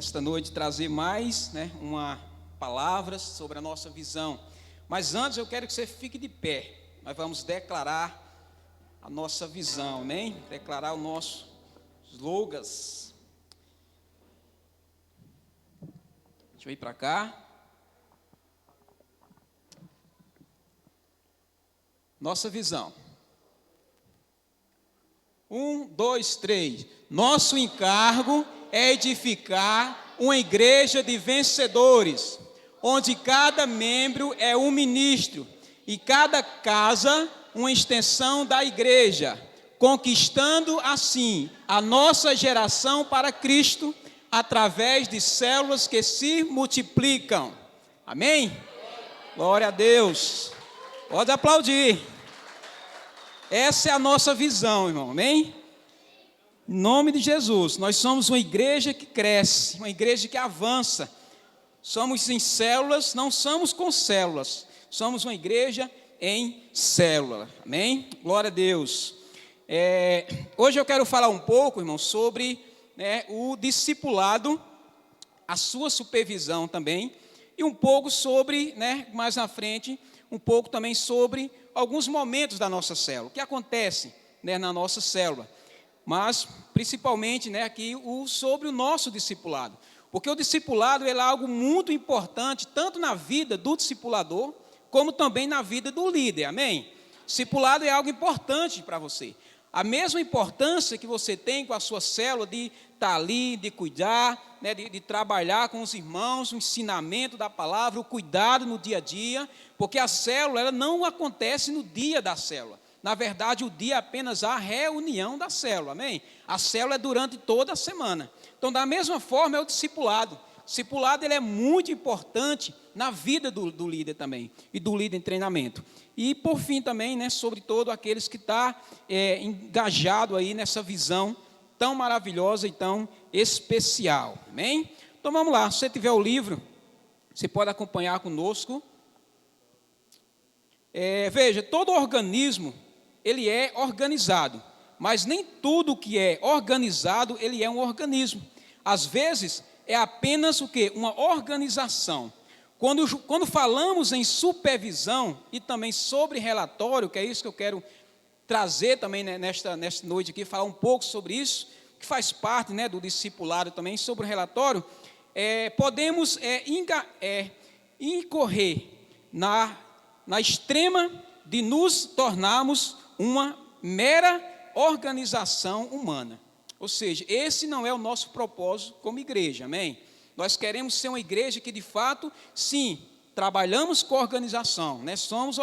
nesta noite trazer mais, uma palavra sobre a nossa visão. Mas antes eu quero que você fique de pé. Nós vamos declarar a nossa visão, amém? Declarar o nosso slogans. Deixa eu ir para cá. Nossa visão. 1, 2, 3. Nosso encargo é edificar uma igreja de vencedores, onde cada membro é um ministro e cada casa uma extensão da igreja, conquistando assim a nossa geração para Cristo através de células que se multiplicam. Amém? Glória a Deus. Pode aplaudir. Essa é a nossa visão, irmão, amém? Em nome de Jesus, nós somos uma igreja que cresce, uma igreja que avança. Somos em células, não somos com células, somos uma igreja em célula, amém? Glória a Deus. Hoje eu quero falar um pouco, irmão, sobre o discipulado, a sua supervisão também, e um pouco sobre, mais na frente, um pouco também sobre alguns momentos da nossa célula, o que acontece na nossa célula, mas principalmente aqui sobre o nosso discipulado, porque o discipulado é algo muito importante, tanto na vida do discipulador, como também na vida do líder, amém? Discipulado é algo importante para você, a mesma importância que você tem com a sua célula de estar ali, de cuidar, de trabalhar com os irmãos, o ensinamento da palavra, o cuidado no dia a dia, porque a célula ela não acontece no dia da célula. Na verdade, o dia é apenas a reunião da célula, amém? A célula é durante toda a semana. Então, da mesma forma, é o discipulado. O discipulado ele é muito importante na vida do líder também, e do líder em treinamento. E, por fim, também, sobre todo aqueles que estão engajados aí nessa visão tão maravilhosa e tão especial, amém? Então, vamos lá, se você tiver o livro, você pode acompanhar conosco. Veja, todo organismo, ele é organizado, mas nem tudo que é organizado, ele é um organismo. Às vezes, é apenas o quê? Uma organização. Quando falamos em supervisão e também sobre relatório, que é isso que eu quero trazer também nesta noite aqui, falar um pouco sobre isso, que faz parte do discipulado também, sobre o relatório, podemos incorrer na extrema de nos tornarmos uma mera organização humana. Ou seja, esse não é o nosso propósito como igreja, amém? Nós queremos ser uma igreja que, de fato, sim, trabalhamos com organização, somos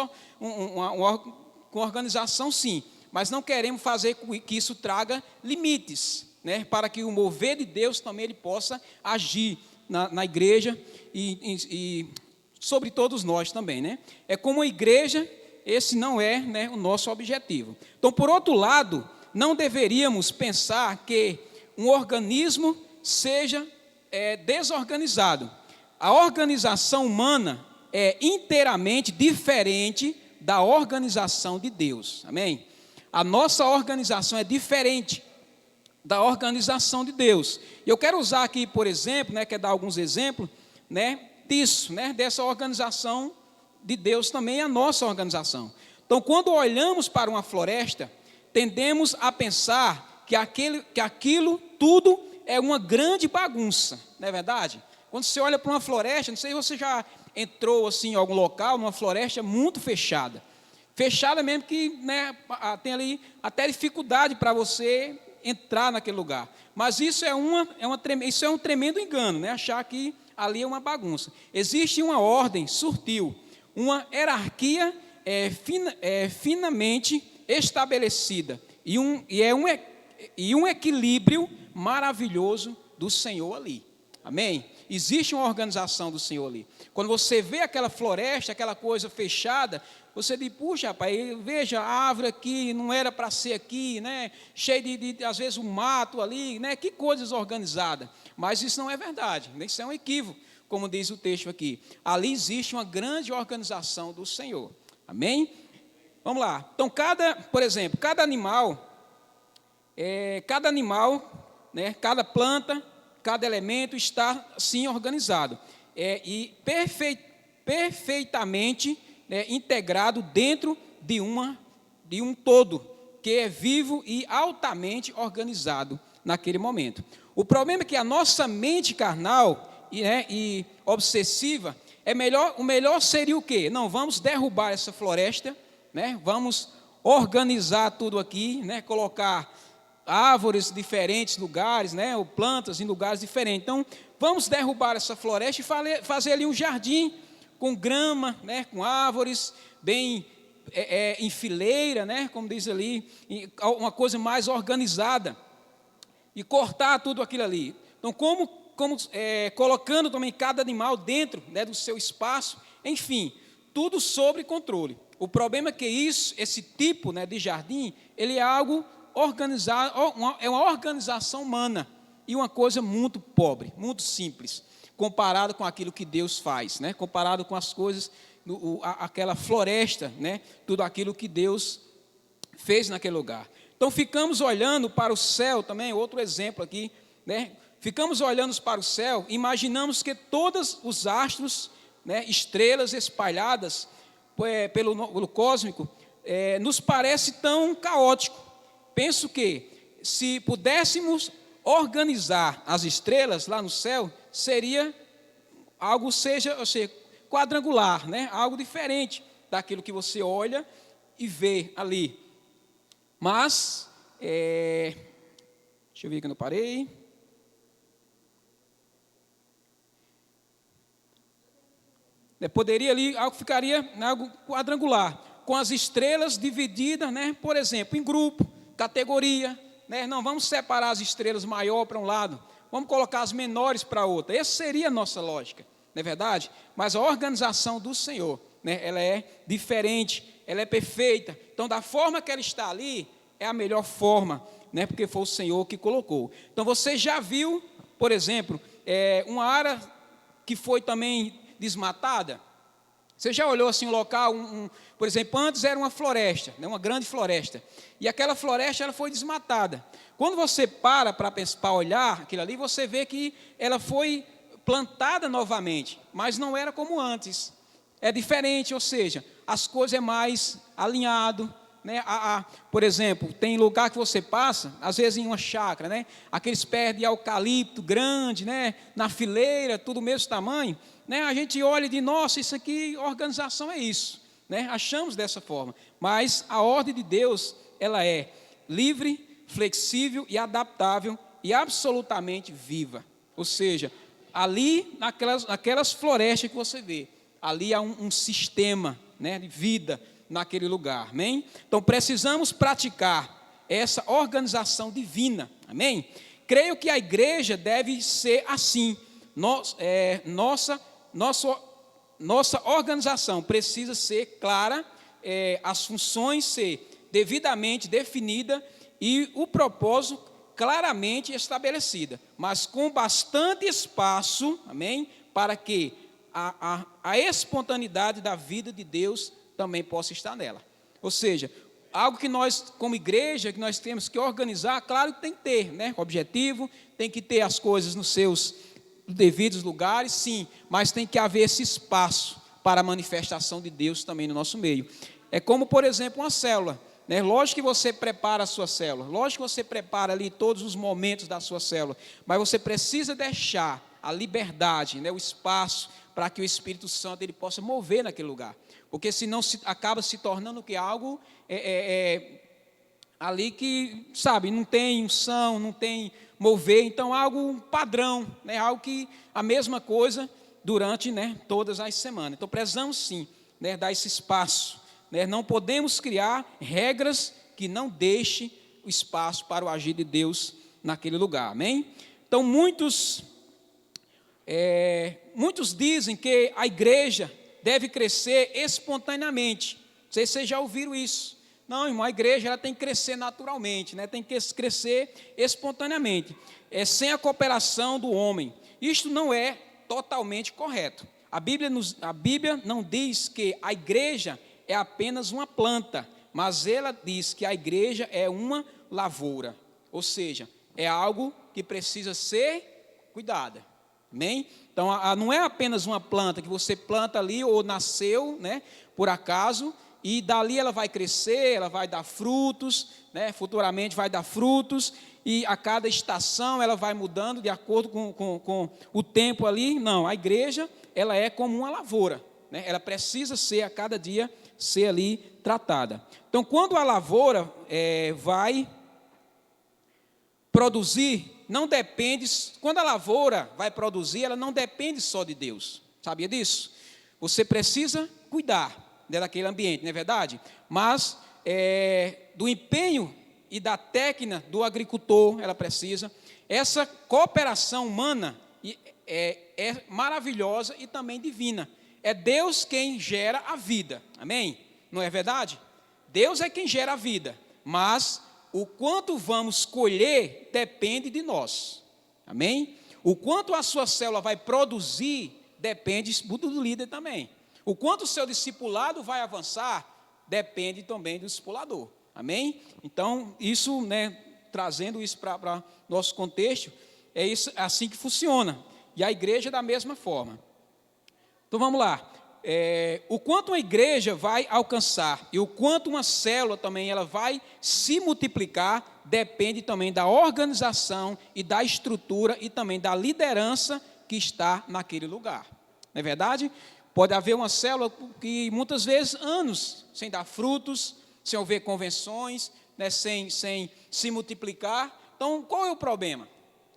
com organização, sim, mas não queremos fazer que isso traga limites, para que o mover de Deus também ele possa agir na igreja e sobre todos nós também, como igreja, esse não é o nosso objetivo. Então, por outro lado, não deveríamos pensar que um organismo seja desorganizado. A organização humana é inteiramente diferente da organização de Deus, amém? A nossa organização é diferente da organização de Deus. Eu quero usar aqui, por exemplo, quero dar alguns exemplos, disso, dessa organização de Deus também, a nossa organização. Então, quando olhamos para uma floresta, tendemos a pensar que aquilo tudo é uma grande bagunça, não é verdade? Quando você olha para uma floresta, não sei se você já entrou assim, em algum local, numa floresta muito fechada mesmo que tem ali até dificuldade para você entrar naquele lugar, mas isso é um tremendo engano, achar que ali é uma bagunça. Existe uma ordem sutil, uma hierarquia finamente estabelecida e um equilíbrio maravilhoso do Senhor ali, amém? Existe uma organização do Senhor ali. Quando você vê aquela floresta, aquela coisa fechada, você diz, puxa, rapaz, veja a árvore aqui, não era para ser aqui, cheio de, às vezes, um mato ali, que coisa desorganizada. Mas isso não é verdade, isso é um equívoco, como diz o texto aqui. Ali existe uma grande organização do Senhor, amém? Vamos lá. Então, por exemplo, cada animal, cada planta, cada elemento está assim organizado e perfeitamente integrado dentro de um todo, que é vivo e altamente organizado naquele momento. O problema é que a nossa mente carnal e obsessiva, o melhor seria o quê? Não, vamos derrubar essa floresta, vamos organizar tudo aqui, colocar árvores em diferentes lugares, ou plantas em lugares diferentes. Então, vamos derrubar essa floresta e fazer ali um jardim com grama, com árvores bem em fileira, como diz ali, uma coisa mais organizada, e cortar tudo aquilo ali. Então, colocando também cada animal dentro do seu espaço, enfim, tudo sob controle. O problema é que esse tipo de jardim, ele é algo organizado, é uma organização humana, e uma coisa muito pobre, muito simples, comparado com aquilo que Deus faz, comparado com as coisas, aquela floresta, tudo aquilo que Deus fez naquele lugar. Então, ficamos olhando para o céu também, outro exemplo aqui, ficamos olhando para o céu, imaginamos que todos os astros, estrelas espalhadas pelo cósmico, nos parece tão caótico. Penso que, se pudéssemos organizar as estrelas lá no céu, seria algo, seja quadrangular, algo diferente daquilo que você olha e vê ali. Mas, deixa eu ver que eu não parei. Poderia ali, ficaria algo quadrangular, com as estrelas divididas, por exemplo, em grupo, categoria, não vamos separar as estrelas maior para um lado, vamos colocar as menores para outra. Essa seria a nossa lógica, não é verdade? Mas a organização do Senhor, ela é diferente, ela é perfeita. Então, da forma que ela está ali, é a melhor forma, porque foi o Senhor que colocou. Então, você já viu, por exemplo, uma área que foi também desmatada? Você já olhou assim um local, por exemplo, antes era uma floresta, uma grande floresta, e aquela floresta ela foi desmatada. Quando você para olhar aquilo ali, você vê que ela foi plantada novamente, mas não era como antes. É diferente, ou seja, as coisas é mais alinhado, por exemplo, tem lugar que você passa, às vezes em uma chácara, aqueles pés de eucalipto grande, na fileira, tudo do mesmo tamanho, a gente olha e diz, nossa, isso aqui, organização é isso, achamos dessa forma, mas a ordem de Deus, ela é livre, flexível e adaptável e absolutamente viva. Ou seja, ali naquelas florestas que você vê, ali há um sistema de vida naquele lugar, amém? Então precisamos praticar essa organização divina, amém? Creio que a igreja deve ser assim. Nossa organização precisa ser clara, as funções ser devidamente definida e o propósito claramente estabelecida, mas com bastante espaço, amém? Para que a espontaneidade da vida de Deus também possa estar nela. Ou seja, algo que nós, como igreja, que nós temos que organizar, claro que tem que ter, objetivo, tem que ter as coisas nos seus devidos lugares, sim, mas tem que haver esse espaço para a manifestação de Deus também no nosso meio. É como, por exemplo, uma célula, Lógico que você prepara a sua célula, lógico que você prepara ali todos os momentos da sua célula, mas você precisa deixar a liberdade, o espaço para que o Espírito Santo ele possa mover naquele lugar, porque senão acaba se tornando que algo ali que, sabe, não tem unção, não tem mover, então algo padrão, algo que a mesma coisa durante todas as semanas. Então precisamos sim dar esse espaço, não podemos criar regras que não deixem o espaço para o agir de Deus naquele lugar, amém? Então muitos dizem que a igreja deve crescer espontaneamente. Não sei se vocês já ouviram isso. Não, irmão, a igreja ela tem que crescer naturalmente, tem que crescer espontaneamente, sem a cooperação do homem. Isto não é totalmente correto. A Bíblia não diz que a igreja é apenas uma planta, mas ela diz que a igreja é uma lavoura, ou seja, é algo que precisa ser cuidada. Amém? Então, não é apenas uma planta que você planta ali ou nasceu, né, por acaso, e dali ela vai crescer, ela vai dar frutos, né, futuramente vai dar frutos, e a cada estação ela vai mudando de acordo com o tempo ali. Não, a igreja, ela é como uma lavoura, né, ela precisa ser, a cada dia, ser ali tratada. Então, quando a lavoura vai produzir, não depende, quando a lavoura vai produzir, ela não depende só de Deus, sabia disso? Você precisa cuidar, né, daquele ambiente, não é verdade? Mas do empenho e da técnica do agricultor, ela precisa. Essa cooperação humana é maravilhosa e também divina. É Deus quem gera a vida, amém? Não é verdade? Deus é quem gera a vida, mas o quanto vamos colher depende de nós, amém? O quanto a sua célula vai produzir depende do líder também. O quanto o seu discipulado vai avançar depende também do discipulador, amém? Então, isso, né, trazendo isso para nosso contexto, é isso, assim que funciona. E a igreja da mesma forma. Então, vamos lá. O quanto uma igreja vai alcançar e o quanto uma célula também ela vai se multiplicar depende também da organização e da estrutura e também da liderança que está naquele lugar. Não é verdade? Pode haver uma célula que muitas vezes anos sem dar frutos, sem haver convenções, né, sem se multiplicar. Então, qual é o problema?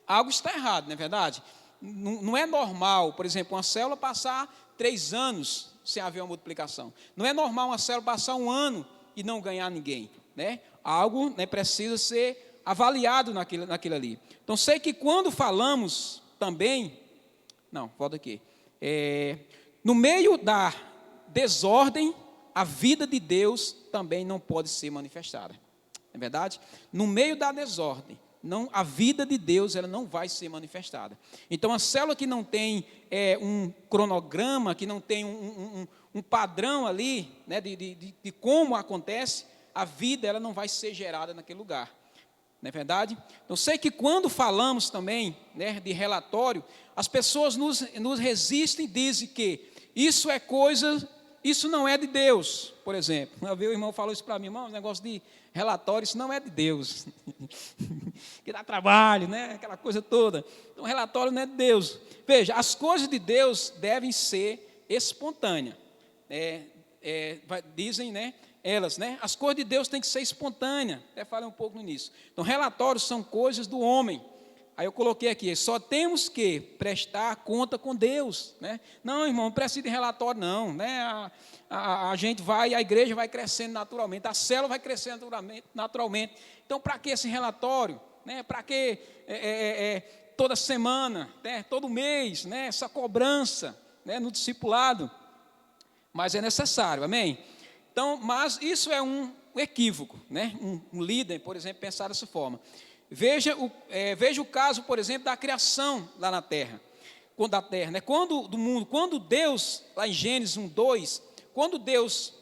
Algo está errado, não é verdade? Não é normal, por exemplo, uma célula passar 3 anos sem haver uma multiplicação. Não é normal uma célula passar 1 ano e não ganhar ninguém, né? Algo, né, precisa ser avaliado naquilo ali. Então, sei que quando falamos também, volta aqui, no meio da desordem, a vida de Deus também não pode ser manifestada, não é verdade? No meio da desordem, a vida de Deus ela não vai ser manifestada. Então, a célula que não tem um cronograma, que não tem um padrão ali, né, de como acontece, a vida ela não vai ser gerada naquele lugar. Não é verdade? Então, sei que quando falamos também, né, de relatório, as pessoas nos resistem e dizem que isso não é de Deus, por exemplo. Uma vez o irmão falou isso para mim, irmão, um negócio de relatório, isso não é de Deus. Que dá trabalho, né? Aquela coisa toda. Então, relatório não é de Deus. Veja, as coisas de Deus devem ser espontâneas. Dizem, né, elas, né? As coisas de Deus têm que ser espontâneas. Até falei um pouco no início. Então, relatórios são coisas do homem. Aí eu coloquei aqui, só temos que prestar conta com Deus, né? Não, irmão, não precisa de relatório não, né? A gente vai, a igreja vai crescendo naturalmente, a célula vai crescendo naturalmente. Então, para que esse relatório, né? Para que toda semana, né? Todo mês, né? Essa cobrança, né? No discipulado? Mas é necessário, amém? Então, mas isso é um equívoco, né? Um líder, por exemplo, pensar dessa forma. Veja o caso, por exemplo, da criação lá na terra, né? Quando Deus, lá em Gênesis 1:2, quando Deus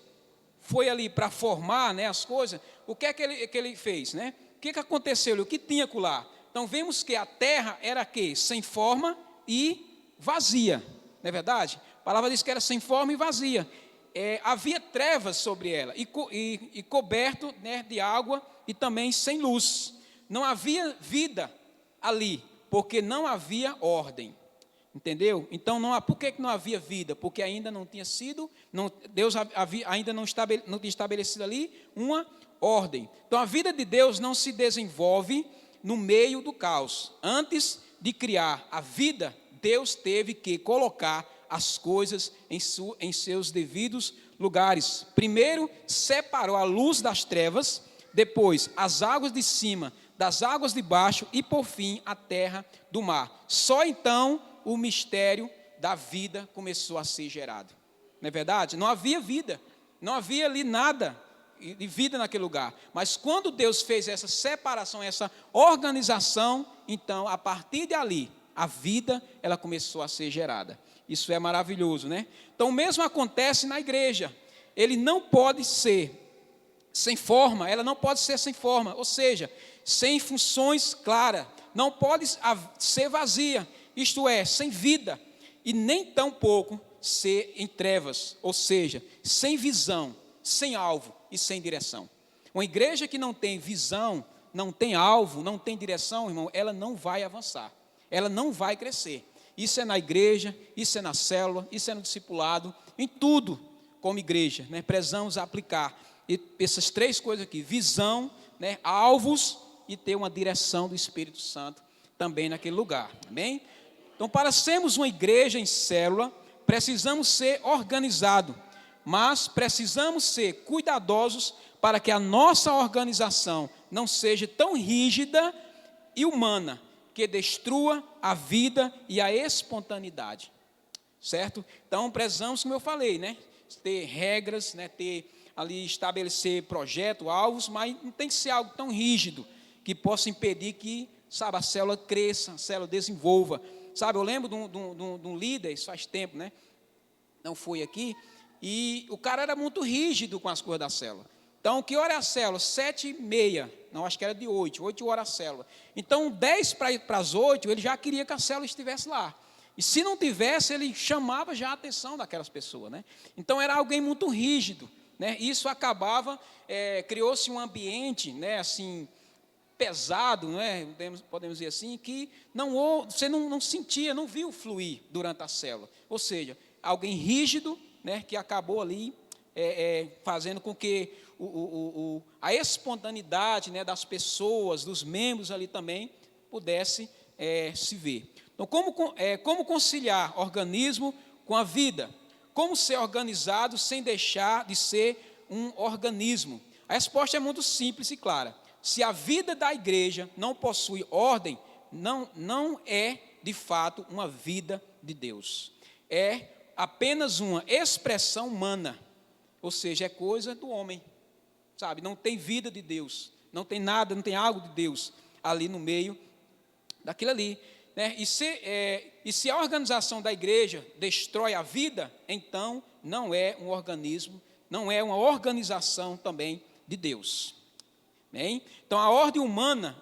foi ali para formar, né, as coisas, o que é que ele fez, né? O que aconteceu ali? O que tinha lá? Então, vemos que a terra era que sem forma e vazia, não é verdade? A palavra diz que era sem forma e vazia. Havia trevas sobre ela e coberto, né, de água e também sem luz. Não havia vida ali, porque não havia ordem, entendeu? Então, por que não havia vida? Porque ainda não tinha sido, Deus ainda não tinha estabelecido ali uma ordem. Então, a vida de Deus não se desenvolve no meio do caos. Antes de criar a vida, Deus teve que colocar as coisas em seus devidos lugares. Primeiro, separou a luz das trevas, depois, as águas de cima das águas de baixo e, por fim, a terra do mar. Só então o mistério da vida começou a ser gerado. Não é verdade? Não havia vida, não havia ali nada de vida naquele lugar. Mas quando Deus fez essa separação, essa organização, então, a partir de ali, a vida ela começou a ser gerada. Isso é maravilhoso, né? Então, o mesmo acontece na igreja. Ele não pode ser sem forma, ela não pode ser sem forma, ou seja, sem funções claras, não pode ser vazia, isto é, sem vida, e nem tampouco ser em trevas, ou seja, sem visão, sem alvo e sem direção. Uma igreja que não tem visão, não tem alvo, não tem direção, irmão, ela não vai avançar, ela não vai crescer. Isso é na igreja, isso é na célula, isso é no discipulado, em tudo como igreja, né? Precisamos aplicar essas três coisas aqui: visão, né? Alvos e ter uma direção do Espírito Santo também naquele lugar, amém? Então, para sermos uma igreja em célula, precisamos ser organizados, mas precisamos ser cuidadosos para que a nossa organização não seja tão rígida e humana, que destrua a vida e a espontaneidade, certo? Então, precisamos, como eu falei, né? Ter regras, né? Ter ali, estabelecer projeto, alvos, mas não tem que ser algo tão rígido que possa impedir que, sabe, a célula cresça, a célula desenvolva. Sabe, eu lembro de um líder, isso faz tempo, né? Não foi aqui, e o cara era muito rígido com as coisas da célula. Então, que hora é a célula? 7h30, não, acho que era de 8 horas a célula. Então, 10 para as 8, ele já queria que a célula estivesse lá. E se não tivesse, ele chamava já a atenção daquelas pessoas, né? Então, era alguém muito rígido, né? Isso acabava, criou-se um ambiente, né, assim, pesado, né, podemos dizer assim, que você não sentia, não viu fluir durante a célula. Ou seja, alguém rígido, né, que acabou ali fazendo com que a espontaneidade, né, das pessoas, dos membros ali também, pudesse se ver. Então, como conciliar organismo com a vida? Como ser organizado sem deixar de ser um organismo? A resposta é muito simples e clara. Se a vida da igreja não possui ordem, não é, de fato, uma vida de Deus. É apenas uma expressão humana, ou seja, é coisa do homem, sabe? Não tem vida de Deus, não tem nada, não tem algo de Deus ali no meio daquilo ali, né? E se a organização da igreja destrói a vida, então não é um organismo, não é uma organização também de Deus. Bem, então, a ordem humana,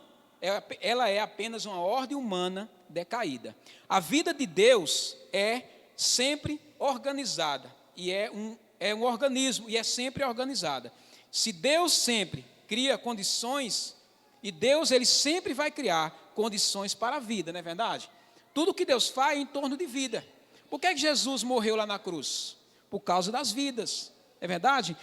ela é apenas uma ordem humana decaída. A vida de Deus é sempre organizada, e é um organismo, e é sempre organizada. Se Deus sempre cria condições, e Deus ele sempre vai criar condições para a vida, não é verdade? Tudo que Deus faz é em torno de vida. Por que Jesus morreu lá na cruz? Por causa das vidas, é verdade?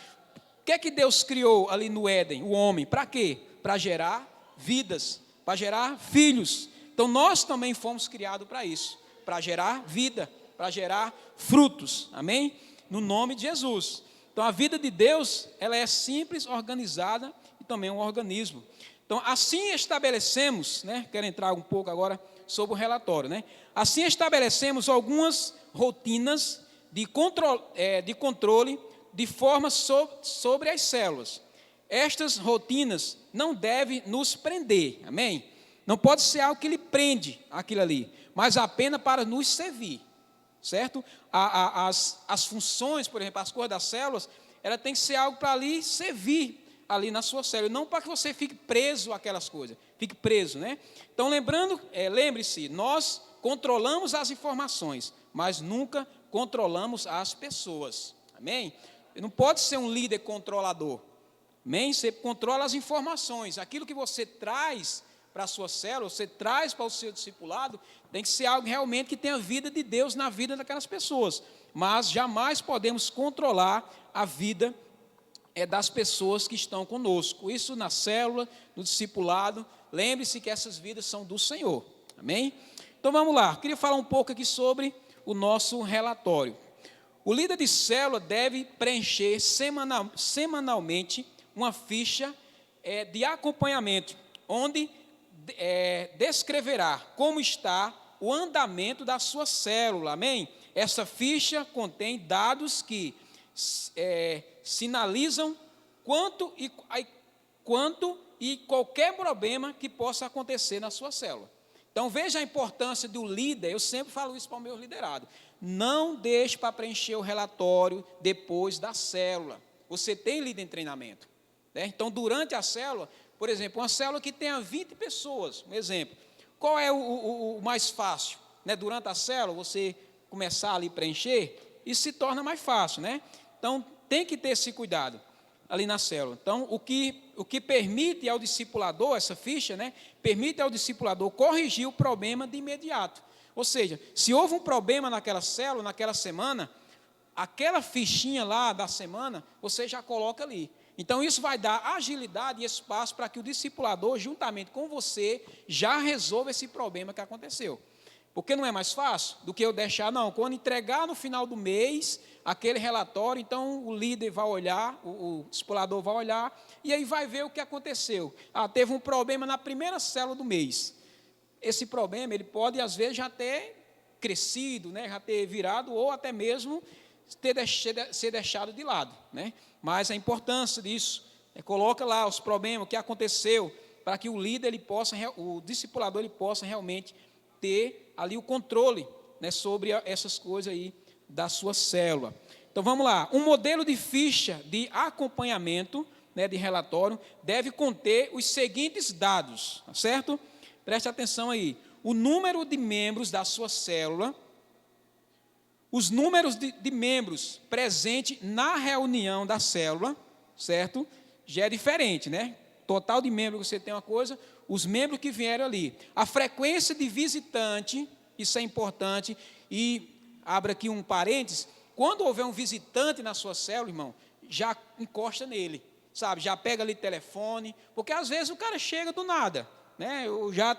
O que é que Deus criou ali no Éden, o homem? Para quê? Para gerar vidas, para gerar filhos. Então, nós também fomos criados para isso, para gerar vida, para gerar frutos, amém? No nome de Jesus. Então, a vida de Deus, ela é simples, organizada e também um organismo. Então, assim estabelecemos, né? Quero entrar um pouco agora sobre o relatório, né? Assim estabelecemos algumas rotinas de controle de forma sobre as células. Estas rotinas não devem nos prender, amém? Não pode ser algo que lhe prende aquilo ali, mas apenas para nos servir, certo? As funções, por exemplo, as coisas das células, ela tem que ser algo para ali servir ali na sua célula, não para que você fique preso àquelas coisas, fique preso, né? Então, lembre-se, nós controlamos as informações, mas nunca controlamos as pessoas, amém? Não pode ser um líder controlador, amém? Você controla as informações, aquilo que você traz para a sua célula, você traz para o seu discipulado, tem que ser algo realmente que tenha a vida de Deus na vida daquelas pessoas, mas jamais podemos controlar a vida das pessoas que estão conosco, isso na célula, no discipulado. Lembre-se que essas vidas são do Senhor, amém? Então vamos lá, queria falar um pouco aqui sobre o nosso relatório. O líder de célula deve preencher semanalmente uma ficha de acompanhamento, onde descreverá como está o andamento da sua célula, amém? Essa ficha contém dados que sinalizam quanto e qualquer problema que possa acontecer na sua célula. Então, veja a importância do líder, eu sempre falo isso para o meu liderado. Não deixe para preencher o relatório depois da célula. Você tem líder em treinamento, né? Então, durante a célula, por exemplo, uma célula que tenha 20 pessoas, um exemplo, qual é o mais fácil? Né? Durante a célula, você começar ali a preencher, isso se torna mais fácil, né? Então, tem que ter esse cuidado ali na célula. Então, o que permite ao discipulador, essa ficha, né? Permite ao discipulador corrigir o problema de imediato. Ou seja, se houve um problema naquela célula, naquela semana, aquela fichinha lá da semana, você já coloca ali. Então, isso vai dar agilidade e espaço para que o discipulador, juntamente com você, já resolva esse problema que aconteceu. Porque não é mais fácil do que eu deixar, não. Quando entregar no final do mês aquele relatório, então o líder vai olhar, o discipulador vai olhar, e aí vai ver o que aconteceu. Teve um problema na primeira célula do mês. Esse problema, ele pode, às vezes, já ter crescido, né, já ter virado, ou até mesmo ser deixado de lado, né? Mas a importância disso, coloca lá os problemas, o que aconteceu, para que o líder, o discipulador, ele possa realmente ter ali o controle, né, sobre essas coisas aí da sua célula. Então, vamos lá. Um modelo de ficha de acompanhamento, né, de relatório, deve conter os seguintes dados, tá certo? Preste atenção aí. O número de membros da sua célula, os números de membros presentes na reunião da célula, certo? Já é diferente, né? Total de membros você tem uma coisa, os membros que vieram ali. A frequência de visitante, isso é importante, e abra aqui um parênteses, quando houver um visitante na sua célula, irmão, já encosta nele, sabe? Já pega ali telefone, porque às vezes o cara chega do nada, né? Eu já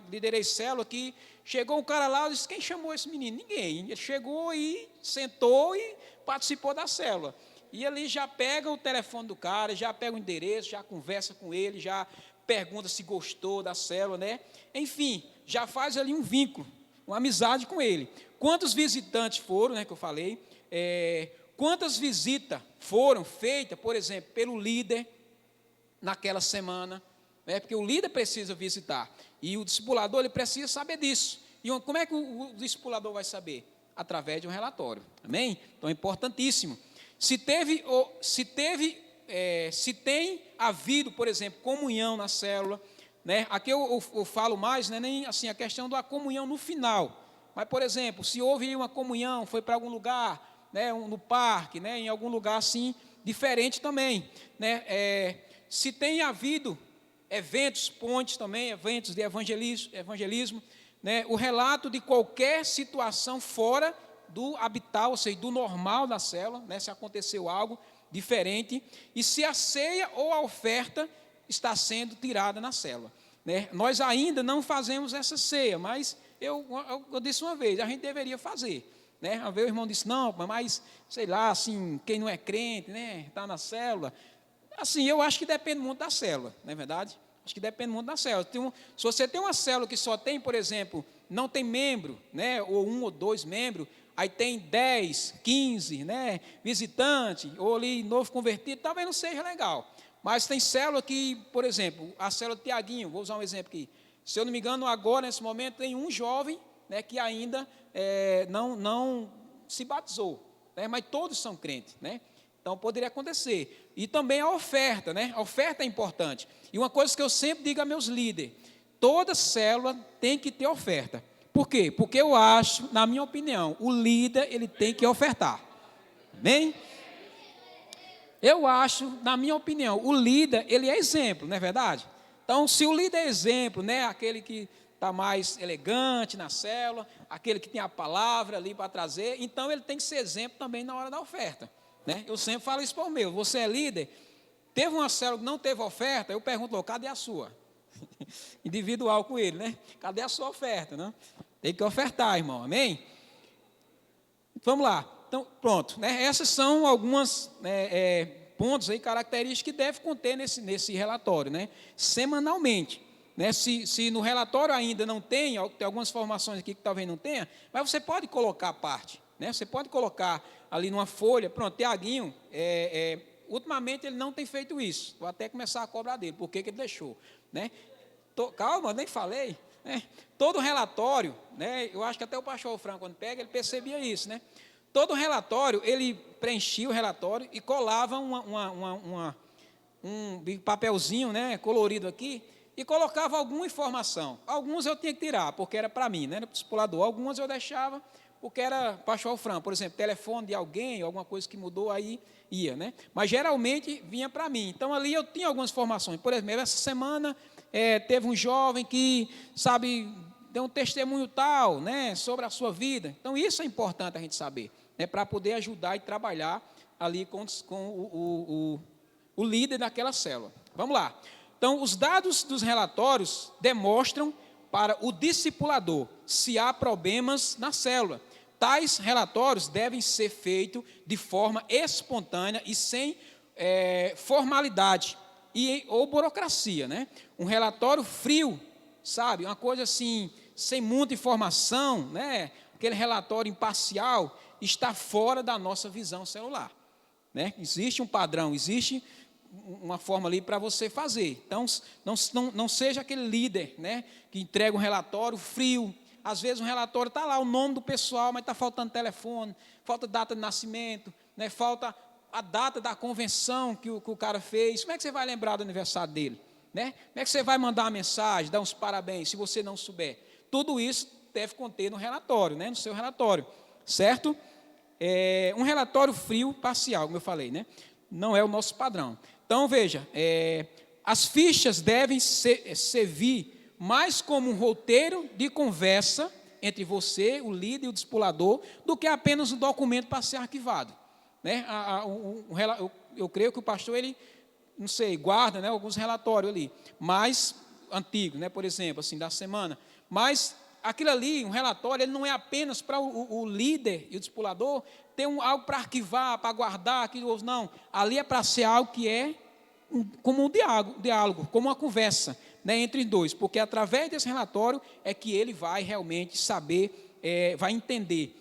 liderei célula aqui, chegou um cara lá, eu disse, quem chamou esse menino? Ninguém. Ele chegou e sentou e participou da célula. E ali já pega o telefone do cara, já pega o endereço, já conversa com ele, já pergunta se gostou da célula, né? Enfim, já faz ali um vínculo, uma amizade com ele. Quantos visitantes foram, né, que eu falei? Quantas visitas foram feitas, por exemplo, pelo líder naquela semana? Porque o líder precisa visitar, e o discipulador ele precisa saber disso. E como é que o discipulador vai saber? Através de um relatório, amém? Então é importantíssimo. Se tem havido, por exemplo, comunhão na célula, né? Aqui eu falo mais, né, nem assim a questão da comunhão no final, mas, por exemplo, se houve uma comunhão, foi para algum lugar, né, no parque, né, em algum lugar assim, diferente também, né? Se tem havido eventos, pontes também, eventos de evangelismo, né, o relato de qualquer situação fora do habitat, ou seja, do normal da célula, né, se aconteceu algo diferente, e se a ceia ou a oferta está sendo tirada na célula, né? Nós ainda não fazemos essa ceia, mas eu disse uma vez, a gente deveria fazer, né? Uma vez o irmão disse, não, mas, sei lá, assim, quem não é crente, né, está na célula. Assim, eu acho que depende muito da célula, não é verdade? Acho que depende muito da célula. Se você tem uma célula que só tem, por exemplo, não tem membro, né, ou 1 ou 2 membros, aí tem 10, 15, né, visitante, ou ali novo convertido, talvez não seja legal. Mas tem célula que, por exemplo, a célula de Tiaguinho, vou usar um exemplo aqui. Se eu não me engano, agora, nesse momento, tem um jovem, né, que ainda não se batizou, né, mas todos são crentes, né? Então, poderia acontecer. E também a oferta, né? A oferta é importante. E uma coisa que eu sempre digo a meus líderes, toda célula tem que ter oferta. Por quê? Porque eu acho, na minha opinião, o líder, ele tem que ofertar. Amém? Eu acho, na minha opinião, o líder, ele é exemplo, não é verdade? Então, se o líder é exemplo, né? Aquele que está mais elegante na célula, aquele que tem a palavra ali para trazer, então ele tem que ser exemplo também na hora da oferta. Né? Eu sempre falo isso para o meu, você é líder, teve uma célula que não teve oferta, eu pergunto, cadê a sua? Individual com ele, né? Cadê a sua oferta? Né? Tem que ofertar, irmão, amém? Vamos lá, então pronto, né? Essas são algumas pontos aí, características que deve conter nesse relatório, né? Semanalmente, né? Se no relatório ainda não tem algumas informações aqui que talvez não tenha, mas você pode colocar a parte, né? Você pode colocar ali numa folha, pronto, Tiaguinho, ultimamente ele não tem feito isso, vou até começar a cobrar dele, por que ele deixou, né? Calma, nem falei, né? Todo relatório, né? Eu acho que até o pastor Franco, quando pega, ele percebia isso, né? Todo relatório, ele preenchia o relatório e colava um papelzinho, né, colorido aqui, e colocava alguma informação. Alguns eu tinha que tirar, porque era para mim, né, era para o discipulador. Algumas eu deixava, porque era pastor Alfran, por exemplo, telefone de alguém, alguma coisa que mudou, aí ia, né? Mas geralmente vinha para mim. Então ali eu tinha algumas informações. Por exemplo, essa semana teve um jovem que, sabe, deu um testemunho tal, né, sobre a sua vida. Então isso é importante a gente saber, né, para poder ajudar e trabalhar ali com o líder daquela célula. Vamos lá. Então, os dados dos relatórios demonstram para o discipulador se há problemas na célula. Tais relatórios devem ser feitos de forma espontânea e sem formalidade ou burocracia, né? Um relatório frio, sabe? Uma coisa assim, sem muita informação, né? Aquele relatório imparcial está fora da nossa visão celular, né? Existe um padrão, existe uma forma ali para você fazer. Então, não seja aquele líder, né, que entrega um relatório frio. Às vezes um relatório está lá o nome do pessoal, mas está faltando telefone, falta data de nascimento, né, falta a data da convenção que o cara fez. Como é que você vai lembrar do aniversário dele? Né? Como é que você vai mandar uma mensagem, dar uns parabéns, se você não souber? Tudo isso deve conter no relatório, né, no seu relatório, certo? Um relatório frio parcial, como eu falei, né? Não é o nosso padrão. Então, veja, as fichas devem servir mais como um roteiro de conversa entre você, o líder e o discipulador, do que apenas um documento para ser arquivado, né? Eu creio que o pastor, ele, não sei, guarda, né, alguns relatórios ali, mais antigos, né, por exemplo, assim, da semana, mas aquilo ali, um relatório, ele não é apenas para o líder e o discipulador ter algo para arquivar, para guardar, aquilo, não. Ali é para ser algo que é como um diálogo, como uma conversa, né, entre dois, porque através desse relatório é que ele vai realmente saber, vai entender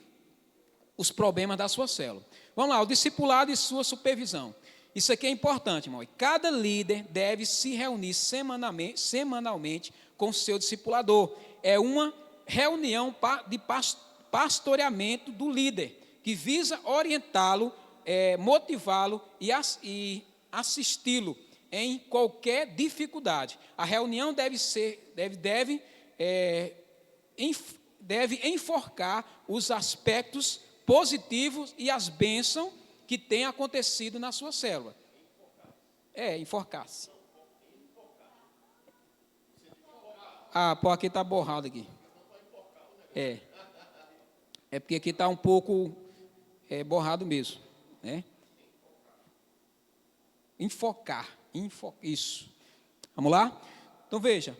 os problemas da sua célula. Vamos lá, o discipulado e sua supervisão. Isso aqui é importante, irmão. Cada líder deve se reunir semanalmente com o seu discipulador. É uma reunião de pastoreamento do líder, que visa orientá-lo, motivá-lo e assisti-lo em qualquer dificuldade. A reunião deve enfocar os aspectos positivos e as bênçãos que têm acontecido na sua célula. Enforcar-se. Pô, aqui está borrado aqui. É porque aqui está um pouco borrado mesmo, né? Enfocar, isso. Vamos lá? Então, veja.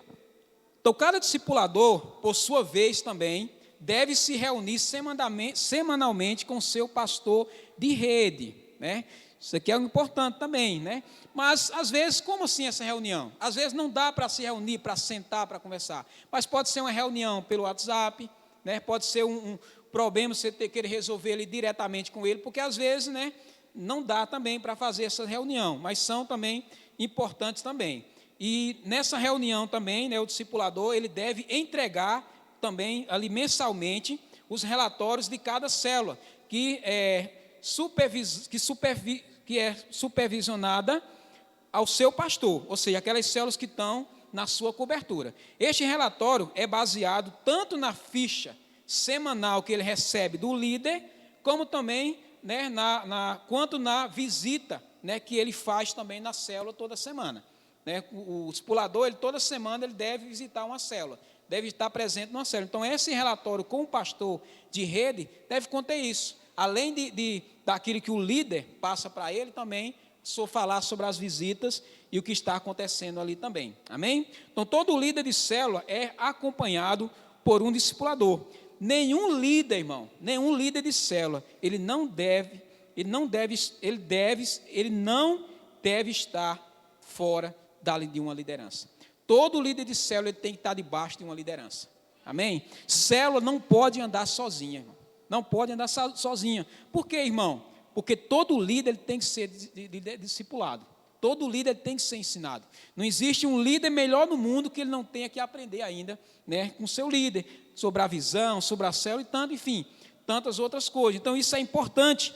Então, cada discipulador, por sua vez também, deve se reunir semanalmente com seu pastor de rede, né? Isso aqui é importante também, né? Mas, às vezes, como assim essa reunião? Às vezes não dá para se reunir, para sentar, para conversar. Mas pode ser uma reunião pelo WhatsApp, né? Pode ser um problema você querer resolver ele diretamente com ele, porque às vezes, né, não dá também para fazer essa reunião, mas são também importantes também. E nessa reunião também, né, o discipulador, ele deve entregar também ali mensalmente os relatórios de cada célula, que é supervisionada ao seu pastor, ou seja, aquelas células que estão na sua cobertura. Este relatório é baseado tanto na ficha semanal que ele recebe do líder, como também, né, quanto na visita, né, que ele faz também na célula toda semana. Né? O discipulador, ele, toda semana, ele deve visitar uma célula, deve estar presente numa célula. Então, esse relatório com o pastor de rede deve conter isso. Além daquilo que o líder passa para ele, também falar sobre as visitas e o que está acontecendo ali também. Amém? Então, todo líder de célula é acompanhado por um discipulador. Nenhum líder, irmão, nenhum líder de célula, ele não deve estar fora de uma liderança. Todo líder de célula, ele tem que estar debaixo de uma liderança. Amém? Célula não pode andar sozinha, irmão. Não pode andar sozinha. Por quê, irmão? Porque todo líder, ele tem que ser discipulado. Todo líder tem que ser ensinado. Não existe um líder melhor no mundo que ele não tenha que aprender ainda, né, com o seu líder, sobre a visão, sobre a célula e tanto, enfim, tantas outras coisas. Então, isso é importante.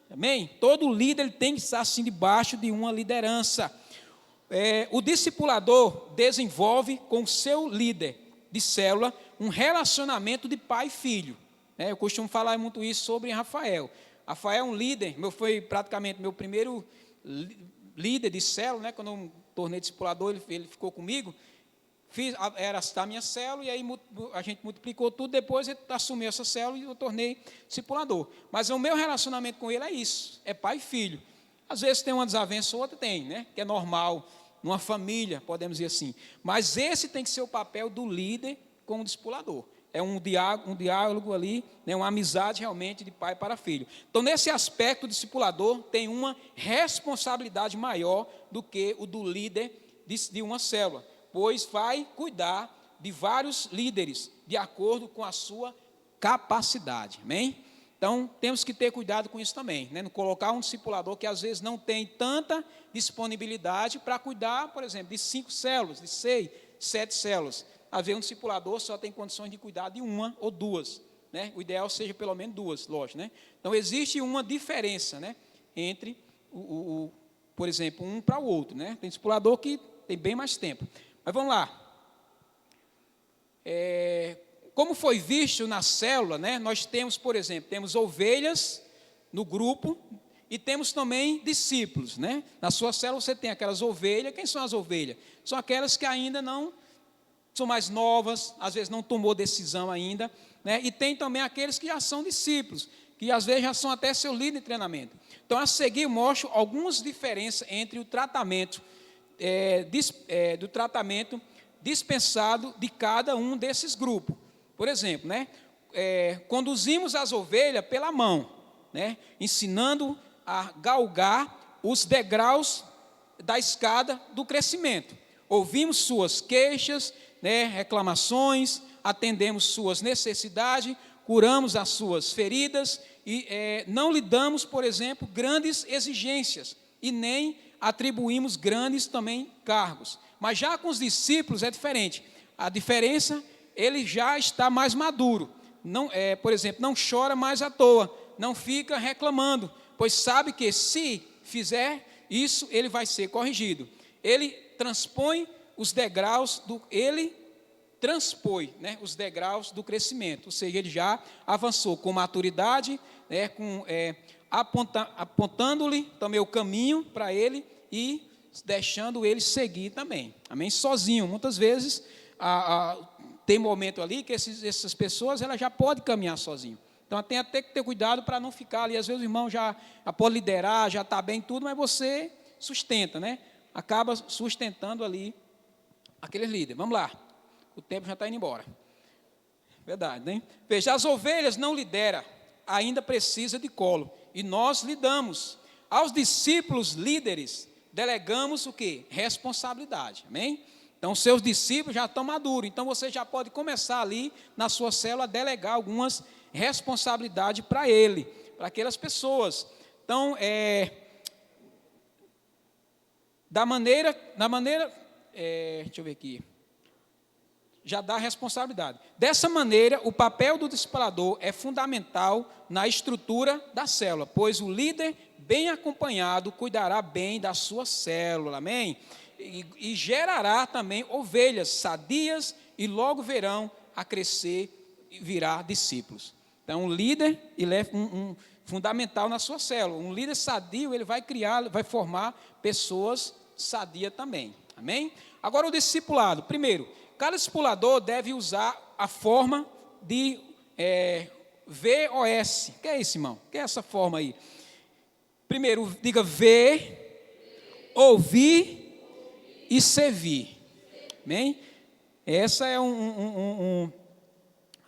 Amém? Todo líder, ele tem que estar assim debaixo de uma liderança. O discipulador desenvolve com o seu líder de célula um relacionamento de pai e filho. Eu costumo falar muito isso sobre Rafael. Rafael é um líder, foi praticamente meu primeiro líder de célula, quando eu tornei discipulador, ele ficou comigo. Era da minha célula, e aí a gente multiplicou tudo, depois ele assumiu essa célula e eu tornei discipulador. Mas o meu relacionamento com ele é isso, é pai e filho. Às vezes tem uma desavença, outra tem, que é normal, numa família, podemos dizer assim. Mas esse tem que ser o papel do líder com o discipulador. É um diálogo ali, uma amizade realmente de pai para filho. Então, nesse aspecto, o discipulador tem uma responsabilidade maior do que o do líder de uma célula, pois vai cuidar de vários líderes, de acordo com a sua capacidade. Amém? Então, temos que ter cuidado com isso também, não colocar um discipulador que às vezes não tem tanta disponibilidade para cuidar, por exemplo, de 5 células, de 6, 7 células. Às vezes um discipulador só tem condições de cuidar de 1 ou 2. O ideal seja pelo menos 2, lógico. Então, existe uma diferença entre, por exemplo, um para o outro. Tem discipulador que tem bem mais tempo. Mas vamos lá. Como foi visto na célula, nós temos, por exemplo, temos ovelhas no grupo e temos também discípulos. Na sua célula você tem aquelas ovelhas. Quem são as ovelhas? São aquelas que ainda não são mais novas, às vezes não tomou decisão ainda. E tem também aqueles que já são discípulos, que às vezes já são até seu líder de treinamento. Então, a seguir, eu mostro algumas diferenças entre o tratamento, do tratamento dispensado de cada um desses grupos. Por exemplo, conduzimos as ovelhas pela mão, ensinando a galgar os degraus da escada do crescimento. Ouvimos suas queixas, reclamações, atendemos suas necessidades, curamos as suas feridas e não lhe damos, por exemplo, grandes exigências e nem atribuímos grandes também cargos. Mas já com os discípulos é diferente. A diferença, ele já está mais maduro. Não, por exemplo, não chora mais à toa, não fica reclamando, pois sabe que se fizer isso, ele vai ser corrigido. Ele transpõe os degraus os degraus do crescimento, ou seja, ele já avançou com maturidade, apontando-lhe também o caminho para ele e deixando ele seguir também, amém? Sozinho. Muitas vezes tem momento ali que essas pessoas ela já pode caminhar sozinho. Então tem até que ter cuidado para não ficar ali. Às vezes o irmão já pode liderar, já está bem tudo, mas você sustenta, acaba sustentando ali aqueles líderes. Vamos lá, o tempo já está indo embora. Verdade, Veja, as ovelhas não lideram, ainda precisa de colo, e nós lidamos. Aos discípulos líderes, delegamos o quê? Responsabilidade, amém? Então, seus discípulos já estão maduros, então você já pode começar ali na sua célula a delegar algumas responsabilidades para ele, para aquelas pessoas. Então, deixa eu ver aqui, já dá responsabilidade. Dessa maneira, o papel do discipulador é fundamental na estrutura da célula, pois o líder bem acompanhado cuidará bem da sua célula, amém? E gerará também ovelhas sadias e logo verão a crescer e virar discípulos. Então, o líder, ele é fundamental na sua célula. Um líder sadio, ele vai formar pessoas sadias também, amém? Agora, o discipulado. Primeiro, cada discipulador deve usar a forma de VOS. O que é isso, irmão? O que é essa forma aí? Primeiro, diga ver, ouvir e servir. Amém? Essa é uma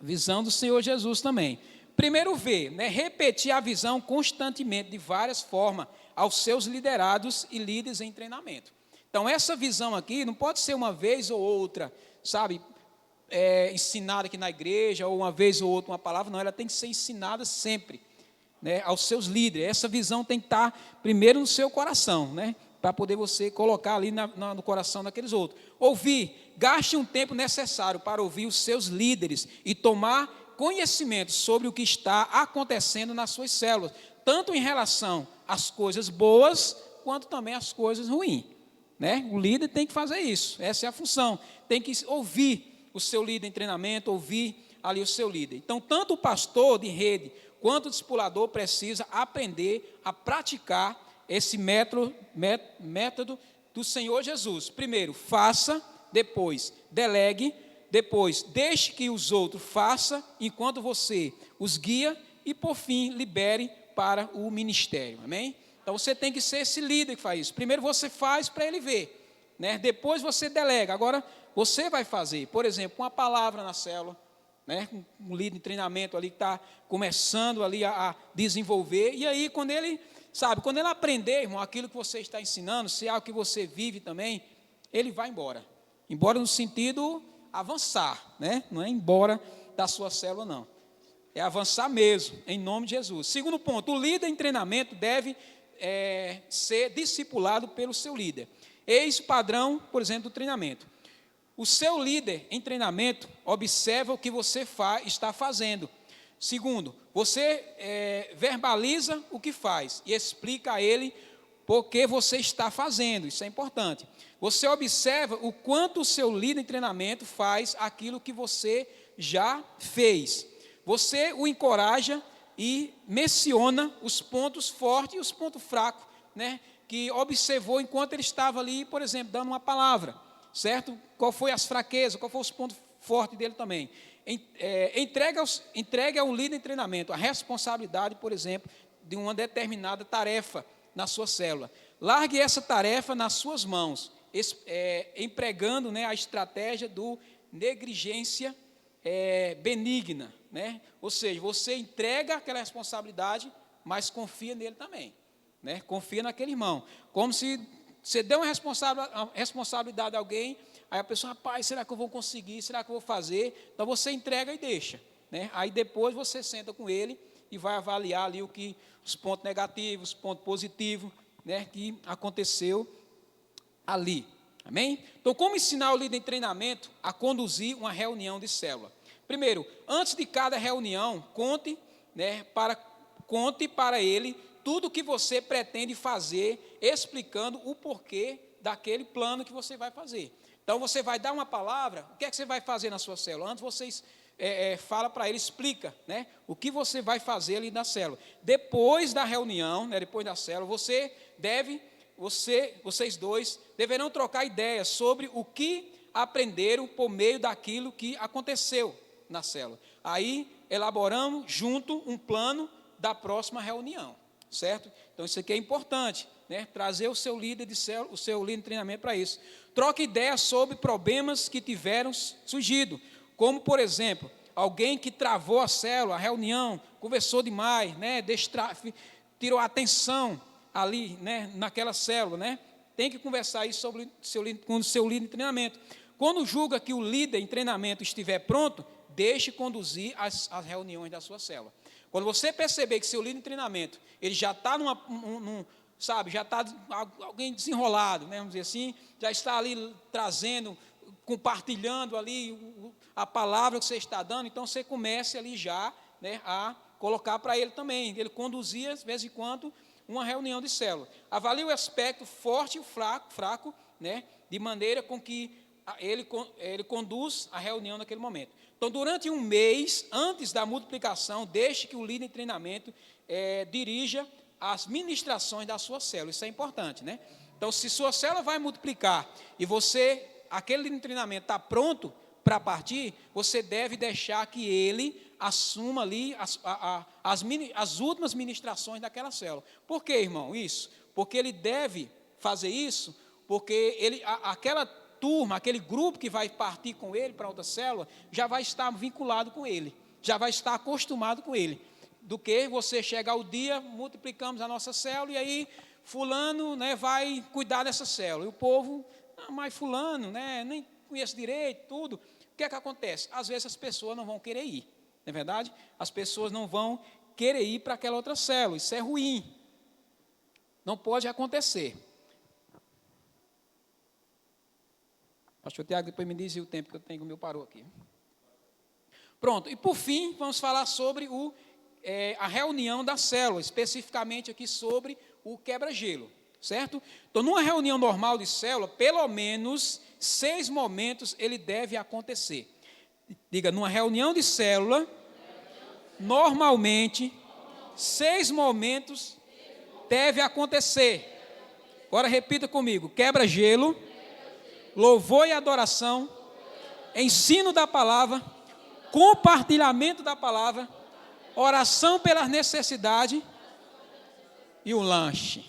visão do Senhor Jesus também. Primeiro, ver, repetir a visão constantemente, de várias formas, aos seus liderados e líderes em treinamento. Então, essa visão aqui não pode ser uma vez ou outra, sabe, ensinada aqui na igreja, ou uma vez ou outra uma palavra, não, ela tem que ser ensinada sempre, aos seus líderes. Essa visão tem que estar primeiro no seu coração, para poder você colocar ali no coração daqueles outros. Ouvir, gaste um tempo necessário para ouvir os seus líderes e tomar conhecimento sobre o que está acontecendo nas suas células, tanto em relação às coisas boas, quanto também às coisas ruins. né? O líder tem que fazer isso, essa é a função. Tem que ouvir o seu líder em treinamento, ouvir ali o seu líder. Então, tanto o pastor de rede quanto o discipulador precisa aprender a praticar esse método do Senhor Jesus. Primeiro, faça, depois delegue, depois deixe que os outros façam enquanto você os guia e, por fim, libere para o ministério. Amém? Então, você tem que ser esse líder que faz isso. Primeiro você faz para ele ver, né? Depois você delega. Agora, você vai fazer, por exemplo, uma palavra na célula, né? Um líder de treinamento ali que está começando ali a desenvolver. E aí, quando ele aprender, irmão, aquilo que você está ensinando, se é algo que você vive também, ele vai embora. Embora no sentido avançar, né? Não é embora da sua célula, não. É avançar mesmo, em nome de Jesus. Segundo ponto, o líder em treinamento deve ser discipulado pelo seu líder. Eis o padrão, por exemplo, do treinamento. O seu líder em treinamento observa o que você está fazendo. Segundo, você verbaliza o que faz e explica a ele por que você está fazendo. Isso é importante. Você observa o quanto o seu líder em treinamento faz aquilo que você já fez. Você o encoraja e menciona os pontos fortes e os pontos fracos, né, que observou enquanto ele estava ali, por exemplo, dando uma palavra, certo? Qual foi as fraquezas, qual foi os pontos fortes dele também. Entregue ao líder em treinamento a responsabilidade, por exemplo, de uma determinada tarefa na sua célula. Largue essa tarefa nas suas mãos, empregando, né, a estratégia do negligência benigna, né? Ou seja, você entrega aquela responsabilidade, mas confia nele também, né? Confia naquele irmão, como se você deu uma responsabilidade a alguém, aí a pessoa, rapaz, será que eu vou conseguir, será que eu vou fazer? Então você entrega e deixa, né? Aí depois você senta com ele e vai avaliar ali os pontos negativos, os pontos positivos, né, que aconteceu ali. Amém? Então, como ensinar o líder em treinamento a conduzir uma reunião de célula? Primeiro, antes de cada reunião, conte para ele tudo o que você pretende fazer, explicando o porquê daquele plano que você vai fazer. Então, você vai dar uma palavra, o que é que você vai fazer na sua célula? Antes, vocês fala para ele, explica, né, o que você vai fazer ali na célula. Depois da reunião, né, depois da célula, vocês dois deverão trocar ideias sobre o que aprenderam por meio daquilo que aconteceu na célula. Aí, elaboramos junto um plano da próxima reunião, certo? Então, isso aqui é importante, né? Trazer o seu líder de célula, o seu líder de treinamento para isso. Troque ideias sobre problemas que tiveram surgido, como, por exemplo, alguém que travou a célula, a reunião, conversou demais, né? Tirou a atenção ali, né? Naquela célula, né? Tem que conversar isso com o seu líder de treinamento. Quando julga que o líder em treinamento estiver pronto, deixe conduzir as reuniões da sua célula. Quando você perceber que seu líder de treinamento, ele já está já está alguém desenrolado, né, vamos dizer assim, já está ali trazendo, compartilhando ali a palavra que você está dando, então você comece ali já, né, a colocar para ele também, ele conduzir, de vez em quando, uma reunião de célula. Avalie o aspecto forte e o fraco, né, de maneira com que ele conduz a reunião naquele momento. Então, durante um mês, antes da multiplicação, deixe que o líder em treinamento dirija as ministrações da sua célula. Isso é importante, né? Então, se sua célula vai multiplicar e aquele líder em treinamento está pronto para partir, você deve deixar que ele assuma ali as últimas ministrações daquela célula. Por que, irmão, isso? Porque ele deve fazer isso, porque aquela turma, aquele grupo que vai partir com ele para outra célula, já vai estar vinculado com ele, já vai estar acostumado com ele. Do que você chegar o dia, multiplicamos a nossa célula, e aí fulano, né, vai cuidar dessa célula. E o povo, mas fulano, né, nem conhece direito, tudo. O que é que acontece? Às vezes as pessoas não vão querer ir, não é verdade? As pessoas não vão querer ir para aquela outra célula, isso é ruim. Não pode acontecer. Pastor Tiago, depois me diz o tempo que eu tenho, o meu parou aqui. Pronto, e por fim, vamos falar sobre a reunião da célula, especificamente aqui sobre o quebra-gelo. certo? Então, numa reunião normal de célula, pelo menos 6 momentos ele deve acontecer. Diga, numa reunião de célula, normalmente, 6 momentos deve acontecer. Agora repita comigo: quebra-gelo, louvor e adoração, ensino da palavra, compartilhamento da palavra, oração pelas necessidades e o lanche.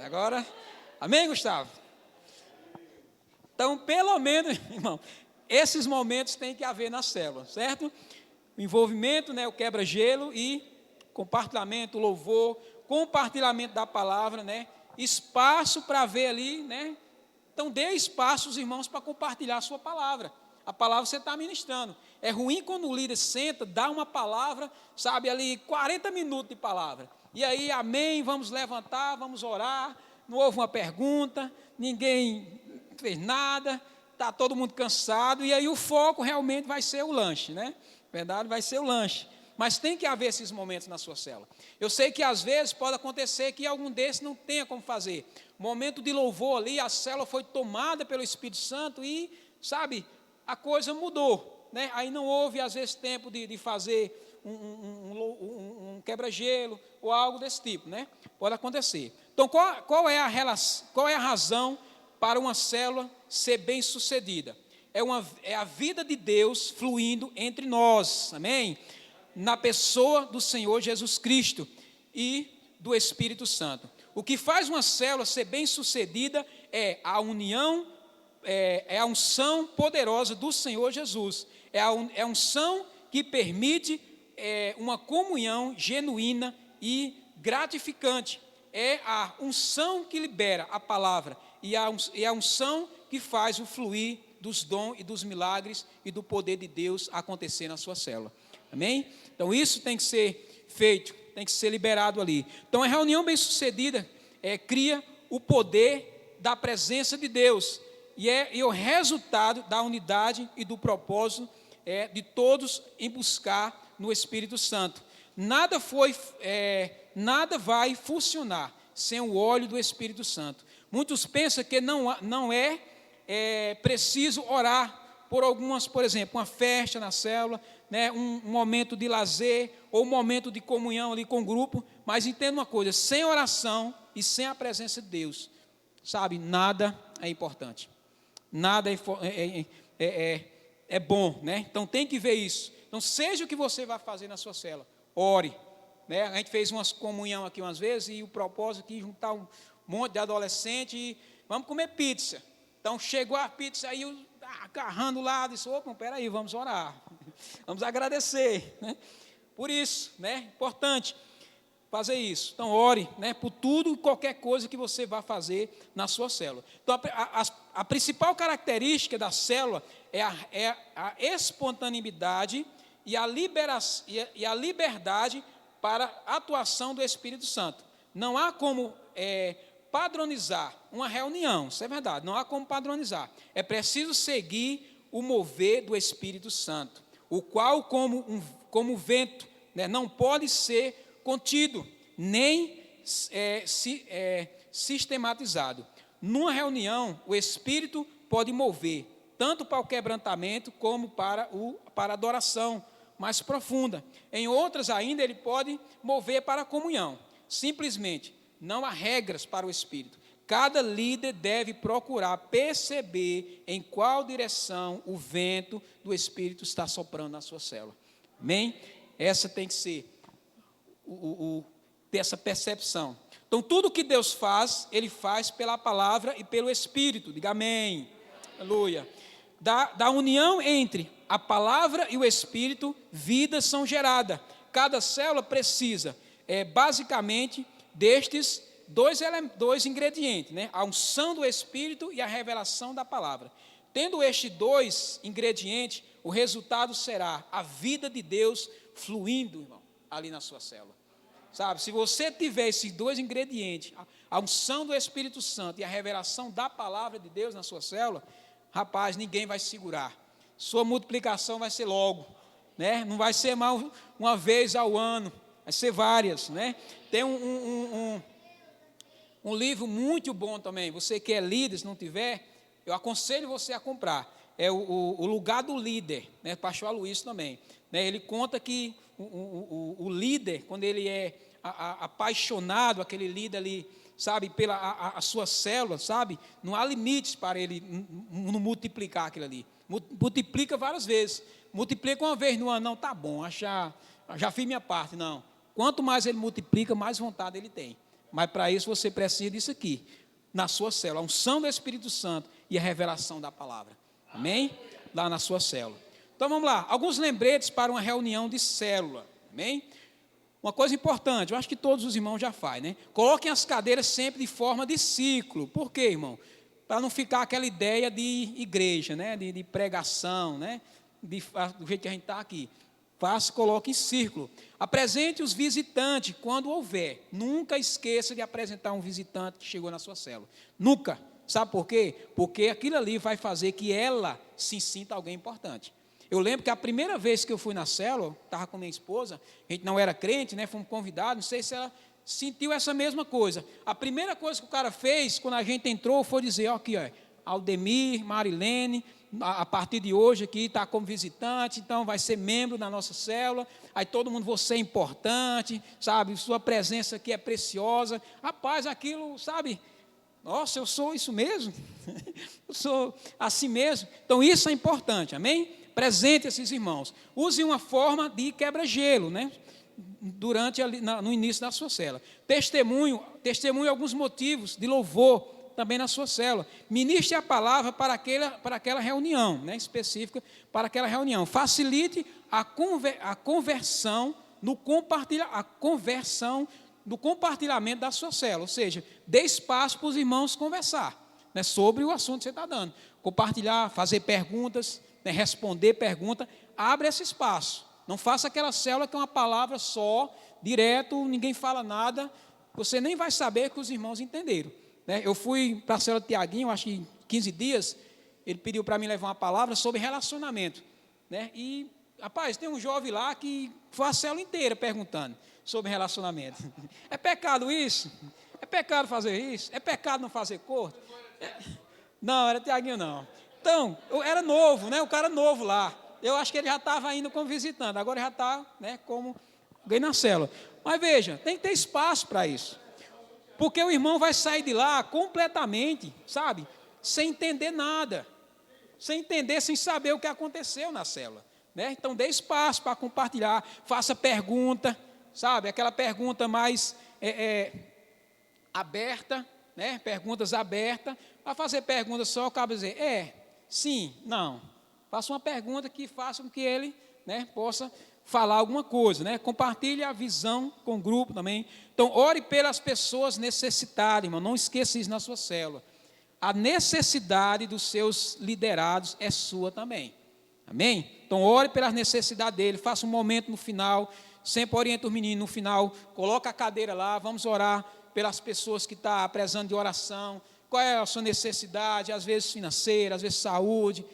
Agora, amém, Gustavo? Então, pelo menos, irmão, esses momentos tem que haver na célula, certo? O envolvimento, né, o quebra-gelo e compartilhamento, louvor, compartilhamento da palavra, né? Espaço para ver ali, né? Então, dê espaço aos irmãos para compartilhar a sua palavra. A palavra você está ministrando. É ruim quando o líder senta, dá uma palavra, sabe, ali 40 minutos de palavra. E aí, amém, vamos levantar, vamos orar, não houve uma pergunta, ninguém fez nada, está todo mundo cansado, e aí o foco realmente vai ser o lanche, né? Verdade, vai ser o lanche. Mas tem que haver esses momentos na sua célula. Eu sei que às vezes pode acontecer que algum desses não tenha como fazer. Momento de louvor ali, a célula foi tomada pelo Espírito Santo e, sabe, a coisa mudou, né? Aí não houve às vezes tempo de fazer um quebra-gelo ou algo desse tipo, né? Pode acontecer. Então, qual é a razão para uma célula ser bem sucedida? É a vida de Deus fluindo entre nós, amém? Na pessoa do Senhor Jesus Cristo e do Espírito Santo. O que faz uma célula ser bem sucedida é a união, é a unção poderosa do Senhor Jesus. É a unção que permite uma comunhão genuína e gratificante. É a unção que libera a palavra e a unção que faz o fluir dos dons e dos milagres e do poder de Deus acontecer na sua célula. Amém? Então isso tem que ser feito, tem que ser liberado ali. Então a reunião bem sucedida cria o poder da presença de Deus e o resultado da unidade e do propósito de todos em buscar no Espírito Santo. Nada vai funcionar sem o óleo do Espírito Santo. Muitos pensam que não é preciso orar por algumas, por exemplo, uma festa na célula, né, um momento de lazer ou um momento de comunhão ali com o grupo, mas entenda uma coisa: sem oração e sem a presença de Deus, sabe, nada é importante, nada é bom, né? Então tem que ver isso. Então seja o que você vai fazer na sua célula, ore, né? A gente fez umas comunhão aqui umas vezes e o propósito aqui juntar um monte de adolescente e vamos comer pizza. Então chegou a pizza aí, agarrando lá, disse: opa, peraí, vamos orar, vamos agradecer, né? Por isso, né, importante fazer isso. Então ore, né, por tudo, qualquer coisa que você vá fazer na sua célula. Então a principal característica da célula é a espontaneidade e a liberdade para a atuação do Espírito Santo. Não há como padronizar uma reunião, isso é verdade, não há como padronizar. É preciso seguir o mover do Espírito Santo, o qual, como vento, né, não pode ser contido, nem sistematizado. Numa reunião, o Espírito pode mover, tanto para o quebrantamento, como para a adoração mais profunda. Em outras ainda, ele pode mover para a comunhão. Simplesmente, não há regras para o Espírito. Cada líder deve procurar perceber em qual direção o vento do Espírito está soprando na sua célula. Amém? Essa tem que ser ter essa percepção. Então, tudo que Deus faz, Ele faz pela palavra e pelo Espírito. Diga amém. Aleluia. Da união entre a palavra e o Espírito, vidas são geradas. Cada célula precisa, basicamente, destes dois ingredientes, né? A unção do Espírito e a revelação da palavra. Tendo estes dois ingredientes, o resultado será a vida de Deus fluindo, irmão, ali na sua célula. Sabe, se você tiver esses dois ingredientes, a unção do Espírito Santo e a revelação da palavra de Deus na sua célula, rapaz, ninguém vai segurar. Sua multiplicação vai ser logo, né? Não vai ser mais uma vez ao ano, vai ser várias, né? Tem Um livro muito bom também, você que é líder, se não tiver, eu aconselho você a comprar. É o Lugar do Líder, né? Pastor Aloysio também. Né? Ele conta que o líder, quando ele é apaixonado, aquele líder ali, sabe, pela a sua célula, sabe, não há limites para ele não multiplicar aquilo ali. Multiplica várias vezes. Multiplica uma vez no ano, não, tá bom, já fiz minha parte, não. Quanto mais ele multiplica, mais vontade ele tem. Mas para isso você precisa disso aqui, na sua célula, a unção do Espírito Santo e a revelação da palavra. Amém? Lá na sua célula. Então vamos lá, alguns lembretes para uma reunião de célula. Amém? Uma coisa importante, eu acho que todos os irmãos já fazem, né? Coloquem as cadeiras sempre de forma de ciclo. Por quê, irmão? Para não ficar aquela ideia de igreja, né? De pregação, né? Do jeito que a gente está aqui. Coloque em círculo. Apresente os visitantes quando houver. Nunca esqueça de apresentar um visitante que chegou na sua célula. Nunca. Sabe por quê? Porque aquilo ali vai fazer que ela se sinta alguém importante. Eu lembro que a primeira vez que eu fui na célula, estava com minha esposa, a gente não era crente, né? Fomos convidados, não sei se ela sentiu essa mesma coisa. A primeira coisa que o cara fez, quando a gente entrou, foi dizer, ó, aqui, ó, Aldemir, Marilene, a partir de hoje aqui está como visitante, então vai ser membro da nossa célula, aí todo mundo, você é importante, sabe, sua presença aqui é preciosa. Rapaz, aquilo, sabe, nossa, eu sou isso mesmo, eu sou assim mesmo. Então isso é importante, amém? Presente esses irmãos. Use uma forma de quebra-gelo, né? No início da sua célula. Testemunho alguns motivos de louvor também na sua célula. Ministre a palavra para aquela reunião, né? Específica para aquela reunião. Facilite a conversão no compartilhamento da sua célula. Ou seja, dê espaço para os irmãos conversar, né? Sobre o assunto que você está dando. Compartilhar, fazer perguntas, né, responder pergunta, abre esse espaço. Não faça aquela célula que é uma palavra só, direto, ninguém fala nada, você nem vai saber que os irmãos entenderam. Né? Eu fui para a célula de Tiaguinho, acho que 15 dias, ele pediu para mim levar uma palavra sobre relacionamento. Né? E, rapaz, tem um jovem lá que foi a célula inteira perguntando sobre relacionamento. É pecado isso? É pecado fazer isso? É pecado não fazer corte? Não, era Tiaguinho não. Então, eu era novo, né? O cara novo lá. Eu acho que ele já estava indo como visitante, agora já está, né, como alguém na célula. Mas veja, tem que ter espaço para isso. Porque o irmão vai sair de lá completamente, sabe? Sem entender nada. Sem entender, sem saber o que aconteceu na célula. Né? Então, dê espaço para compartilhar, faça pergunta, sabe? Aquela pergunta mais aberta, né? Perguntas abertas. Para fazer perguntas só, acaba dizer, sim, não. Faça uma pergunta que faça com que ele, né, possa falar alguma coisa, né? Compartilhe a visão com o grupo também. Então, ore pelas pessoas necessitadas, irmão. Não esqueça isso na sua célula. A necessidade dos seus liderados é sua também. Amém? Então, ore pelas necessidades dele. Faça um momento no final. Sempre orienta os meninos no final. Coloca a cadeira lá. Vamos orar pelas pessoas que estão precisando de oração. Qual é a sua necessidade? Às vezes financeira, às vezes saúde.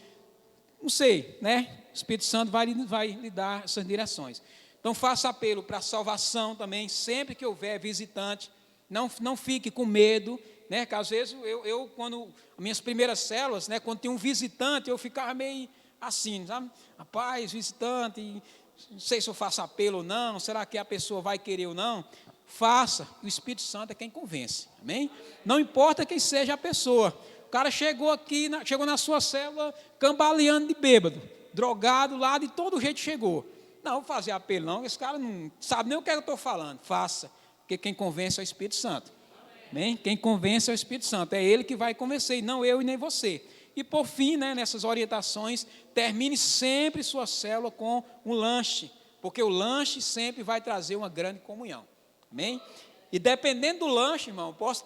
Não sei, né? O Espírito Santo vai lhe dar essas direções. Então, faça apelo para a salvação também, sempre que houver visitante. Não fique com medo, né? Que às vezes, quando, minhas primeiras células, né? Quando tinha um visitante, eu ficava meio assim, sabe? Rapaz, visitante, não sei se eu faço apelo ou não, será que a pessoa vai querer ou não? Faça, o Espírito Santo é quem convence, amém? Não importa quem seja a pessoa. O cara chegou aqui, chegou na sua célula cambaleando de bêbado, drogado lá, de todo jeito chegou. Não, vou fazer apelo não, esse cara não sabe nem o que eu estou falando. Faça, porque quem convence é o Espírito Santo. Amém? Quem convence é o Espírito Santo, é ele que vai convencer, não eu e nem você. E por fim, né, nessas orientações, termine sempre sua célula com um lanche, porque o lanche sempre vai trazer uma grande comunhão. Amém? E dependendo do lanche, irmão, posso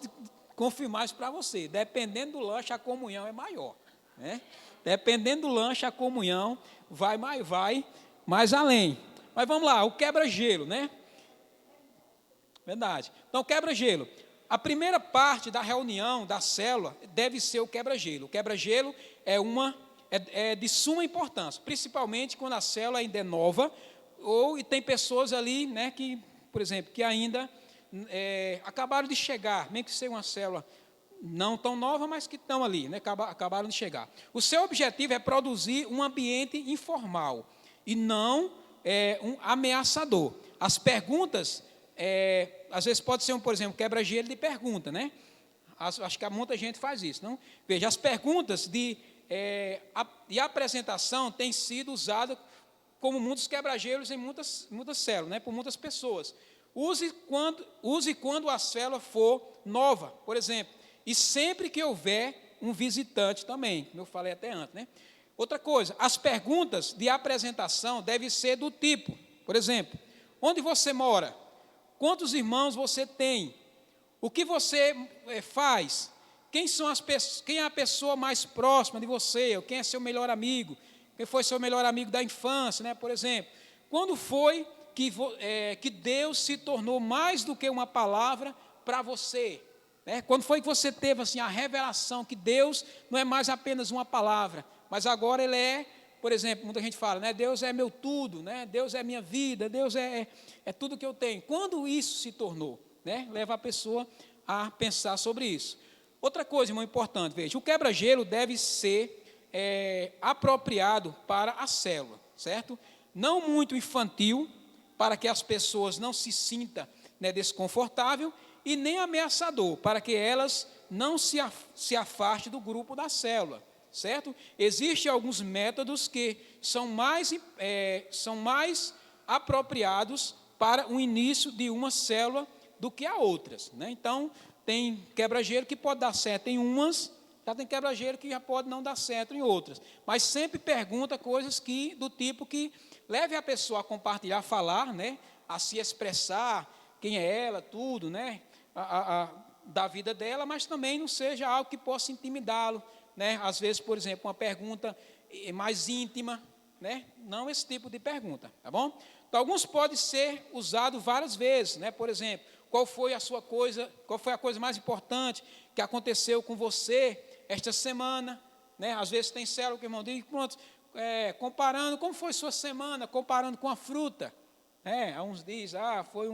confirmar isso para você, dependendo do lanche, a comunhão é maior. Né? Dependendo do lanche, a comunhão vai mais além. Mas vamos lá, o quebra-gelo, né? Verdade. Então, quebra-gelo. A primeira parte da reunião, da célula, deve ser o quebra-gelo. O quebra-gelo é de suma importância, principalmente quando a célula ainda é nova, e tem pessoas ali, né, que, por exemplo, que ainda acabaram de chegar, nem que seja uma célula não tão nova, mas que estão ali, né? Acabaram de chegar. O seu objetivo é produzir um ambiente informal e não um ameaçador. As perguntas, às vezes pode ser, por exemplo, quebra-gelo de pergunta, né? Acho que muita gente faz isso, não? Veja, as perguntas de apresentação têm sido usadas como muitos quebra-gelos em muitas células, né? Por muitas pessoas. Use quando a célula for nova, por exemplo, e sempre que houver um visitante também, como eu falei até antes, né? Outra coisa, as perguntas de apresentação devem ser do tipo, por exemplo, onde você mora? Quantos irmãos você tem? O que você faz? Quem é a pessoa mais próxima de você? Ou quem é seu melhor amigo? Quem foi seu melhor amigo da infância, né? Por exemplo, quando foi que Deus se tornou mais do que uma palavra para você? Né? Quando foi que você teve assim, a revelação que Deus não é mais apenas uma palavra, mas agora Ele é, por exemplo, muita gente fala, né? Deus é meu tudo, né? Deus é minha vida, Deus é tudo que eu tenho. Quando isso se tornou? Né? Leva a pessoa a pensar sobre isso. Outra coisa, irmão, importante, veja, o quebra-gelo deve ser apropriado para a célula, certo? Não muito infantil, para que as pessoas não se sintam, né, desconfortável, e nem ameaçador, para que elas não se afastem do grupo da célula, certo? Existem alguns métodos que são mais apropriados para o início de uma célula do que a outras, né? Então, tem quebra-gelo que pode dar certo em umas, já tem quebra-gelo que já pode não dar certo em outras. Mas sempre pergunta coisas do tipo que leve a pessoa a compartilhar, a falar, né? A se expressar, quem é ela, tudo, né? Da vida dela, mas também não seja algo que possa intimidá-lo, né? Às vezes, por exemplo, uma pergunta mais íntima, né? Não esse tipo de pergunta, tá bom? Então, alguns podem ser usados várias vezes, né? Por exemplo, qual foi a coisa mais importante que aconteceu com você esta semana, né? Às vezes tem célula que o irmão diz, pronto, comparando, como foi sua semana, comparando com a fruta, uns dizem, foi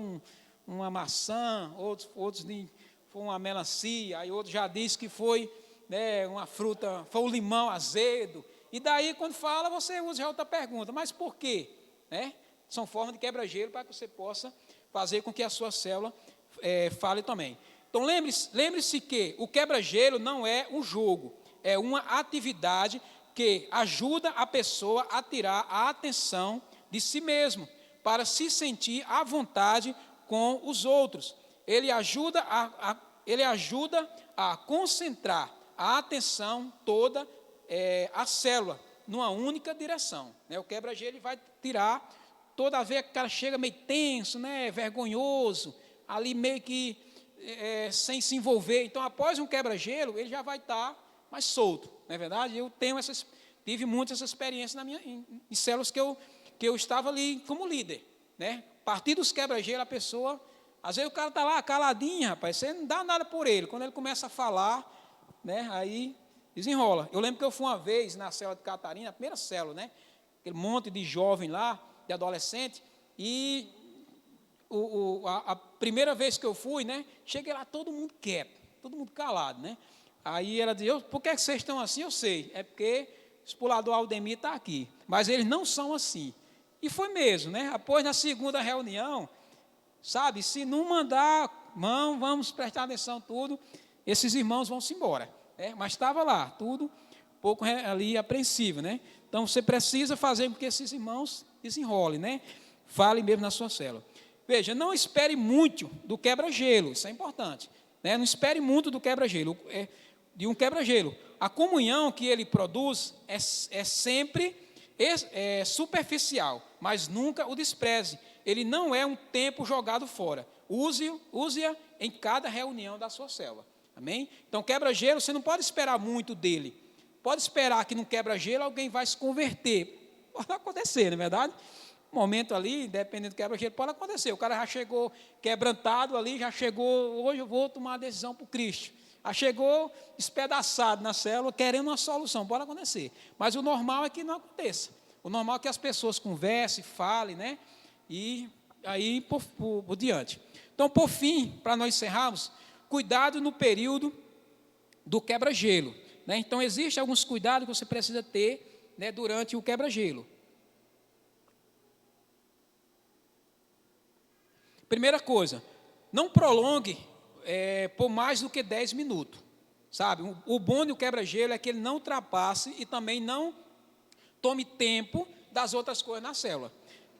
uma maçã, outros dizem, foi uma melancia, aí outros já diz que foi, né, uma fruta, foi um limão azedo, e daí quando fala, você usa já outra pergunta, mas por quê? Né? São formas de quebra-gelo para que você possa fazer com que a sua célula fale também. Então, lembre-se que o quebra-gelo não é um jogo, é uma atividade que ajuda a pessoa a tirar a atenção de si mesmo, para se sentir à vontade com os outros. Ele ajuda a concentrar a atenção toda, a célula, numa única direção. Né? O quebra-gelo vai tirar, toda vez que o cara chega meio tenso, né, vergonhoso, ali meio que sem se envolver. Então, após um quebra-gelo, ele já vai estar mais solto, não é verdade? Eu tive muitas essas experiências em células que eu estava ali como líder. Né? A partir dos quebra-gelo, a pessoa, às vezes o cara está lá caladinho, rapaz, você não dá nada por ele. Quando ele começa a falar, né, aí desenrola. Eu lembro que eu fui uma vez na célula de Catarina, a primeira célula, né? Aquele monte de jovem lá, de adolescente, e a primeira vez que eu fui, né, cheguei lá todo mundo quieto, todo mundo calado, né? Aí ela dizia, por que vocês estão assim? Eu sei, é porque o explorador Aldemir está aqui, mas eles não são assim. E foi mesmo, né? Após, na segunda reunião, sabe, se não mandar mão, vamos prestar atenção tudo, esses irmãos vão se embora. Né? Mas estava lá, tudo um pouco ali apreensivo, né? Então, você precisa fazer com que esses irmãos desenrolem, né? Fale mesmo na sua célula. Veja, não espere muito do quebra-gelo, isso é importante. Né? Não espere muito do quebra-gelo, de um quebra-gelo. A comunhão que ele produz é sempre superficial, mas nunca o despreze. Ele não é um tempo jogado fora. Use-a em cada reunião da sua célula. Amém? Então, quebra-gelo, você não pode esperar muito dele. Pode esperar que no quebra-gelo alguém vai se converter. Pode acontecer, não é verdade? Um momento ali, dependendo do quebra-gelo, pode acontecer. O cara já chegou quebrantado ali, já chegou, hoje eu vou tomar uma decisão para o Cristo. Já chegou despedaçado na célula, querendo uma solução. Pode acontecer. Mas o normal é que não aconteça. O normal é que as pessoas conversem, falem, né? E aí por diante. Então, por fim, para nós encerrarmos, cuidado no período do quebra-gelo, né? Então, existem alguns cuidados que você precisa ter, né, durante o quebra-gelo. Primeira coisa, não prolongue por mais do que 10 minutos, sabe? O bom do quebra-gelo é que ele não ultrapasse e também não tome tempo das outras coisas na célula.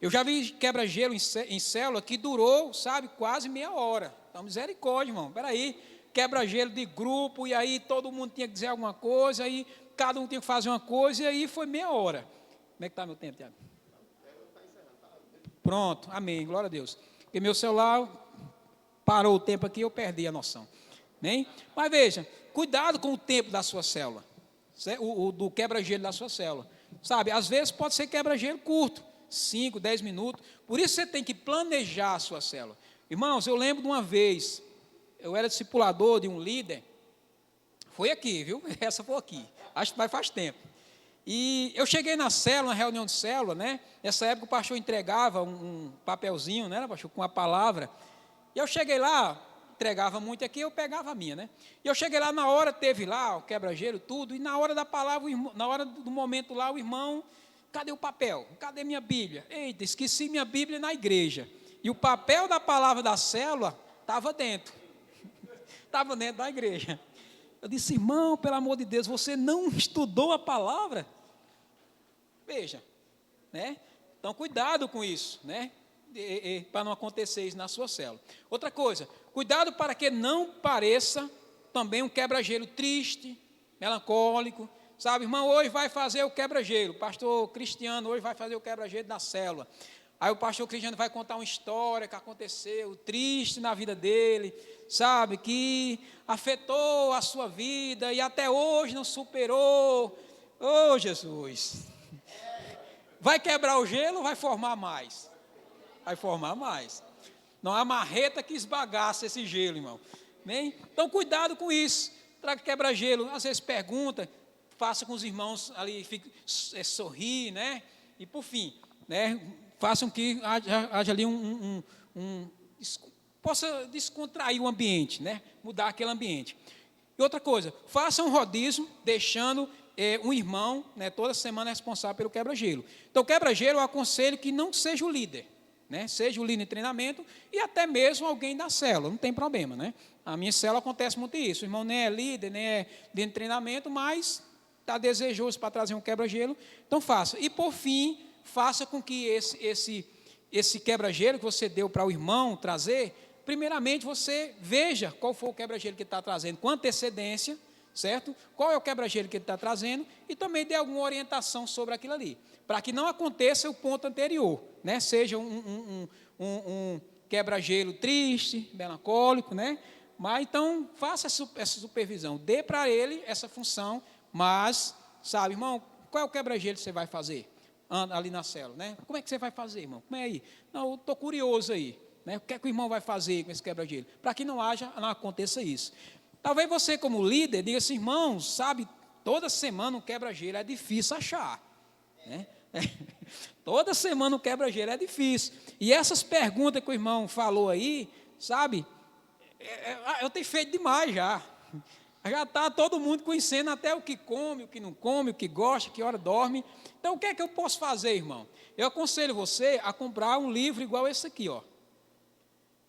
Eu já vi quebra-gelo em célula que durou, sabe, quase meia hora. Então, misericórdia, irmão, peraí, quebra-gelo de grupo, e aí todo mundo tinha que dizer alguma coisa, aí cada um tinha que fazer uma coisa, e aí foi meia hora. Como é que está meu tempo, Tiago? Pronto, amém, glória a Deus. Porque meu celular parou o tempo aqui e eu perdi a noção. Né? Mas veja, cuidado com o tempo da sua célula, do quebra-gelo da sua célula. Sabe, às vezes pode ser quebra-gelo curto, 5, 10 minutos. Por isso você tem que planejar a sua célula. Irmãos, eu lembro de uma vez, eu era discipulador de um líder, foi aqui, viu? Essa foi aqui, acho que faz tempo. E eu cheguei na célula, na reunião de célula, né? Nessa época o pastor entregava um papelzinho, né, pastor, com a palavra. E eu cheguei lá, entregava muito aqui, eu pegava a minha, né? E eu cheguei lá, na hora teve lá o quebra-gelo, tudo, e na hora da palavra, na hora do momento lá, o irmão, cadê o papel? Cadê minha Bíblia? Eita, esqueci minha Bíblia na igreja. E o papel da palavra da célula estava dentro. Estava dentro da igreja. Eu disse, irmão, pelo amor de Deus, você não estudou a palavra? Veja, né? Então, cuidado com isso, né? Para não acontecer isso na sua célula. Outra coisa, cuidado para que não pareça também um quebra-gelo triste, melancólico. Sabe, irmão, hoje vai fazer o quebra-gelo. Pastor Cristiano hoje vai fazer o quebra-gelo da célula. Aí o pastor Cristiano vai contar uma história que aconteceu, triste na vida dele, sabe, que afetou a sua vida e até hoje não superou. Oh, Jesus! Vai quebrar o gelo ou vai formar mais? Vai formar mais. Não há marreta que esbagaça esse gelo, irmão. Bem? Então, cuidado com isso. Traga quebra-gelo. Às vezes pergunta, faça com os irmãos ali, sorrir, né? E por fim, né? Façam que haja ali possa descontrair o ambiente, né? Mudar aquele ambiente. E outra coisa, faça um rodízio, deixando um irmão, né, toda semana responsável pelo quebra-gelo. Então, quebra-gelo eu aconselho que não seja o líder, né? Seja o líder em treinamento e até mesmo alguém da célula, não tem problema, né? A minha célula acontece muito isso, o irmão nem é líder, nem é líder em treinamento, mas está desejoso para trazer um quebra-gelo, então faça. E por fim, faça com que esse quebra-gelo que você deu para o irmão trazer, primeiramente você veja qual foi o quebra-gelo que ele está trazendo com antecedência, certo? Qual é o quebra-gelo que ele está trazendo e também dê alguma orientação sobre aquilo ali, para que não aconteça o ponto anterior, né? Seja um quebra-gelo triste, melancólico, né? Mas então faça essa supervisão, dê para ele essa função, mas, sabe, irmão, qual é o quebra-gelo que você vai fazer ali na célula, né? Como é que você vai fazer, irmão? Como é aí? Não, eu estou curioso aí, né? O que é que o irmão vai fazer com esse quebra-gelo? Para que não aconteça isso. Talvez você, como líder, diga assim, irmão, sabe, toda semana um quebra-gelo é difícil achar, né? Toda semana um quebra-gelo é difícil. E essas perguntas que o irmão falou aí, sabe, eu tenho feito demais já. Já está todo mundo conhecendo até o que come, o que não come, o que gosta, que hora dorme. Então, o que é que eu posso fazer, irmão? Eu aconselho você a comprar um livro igual esse aqui, ó.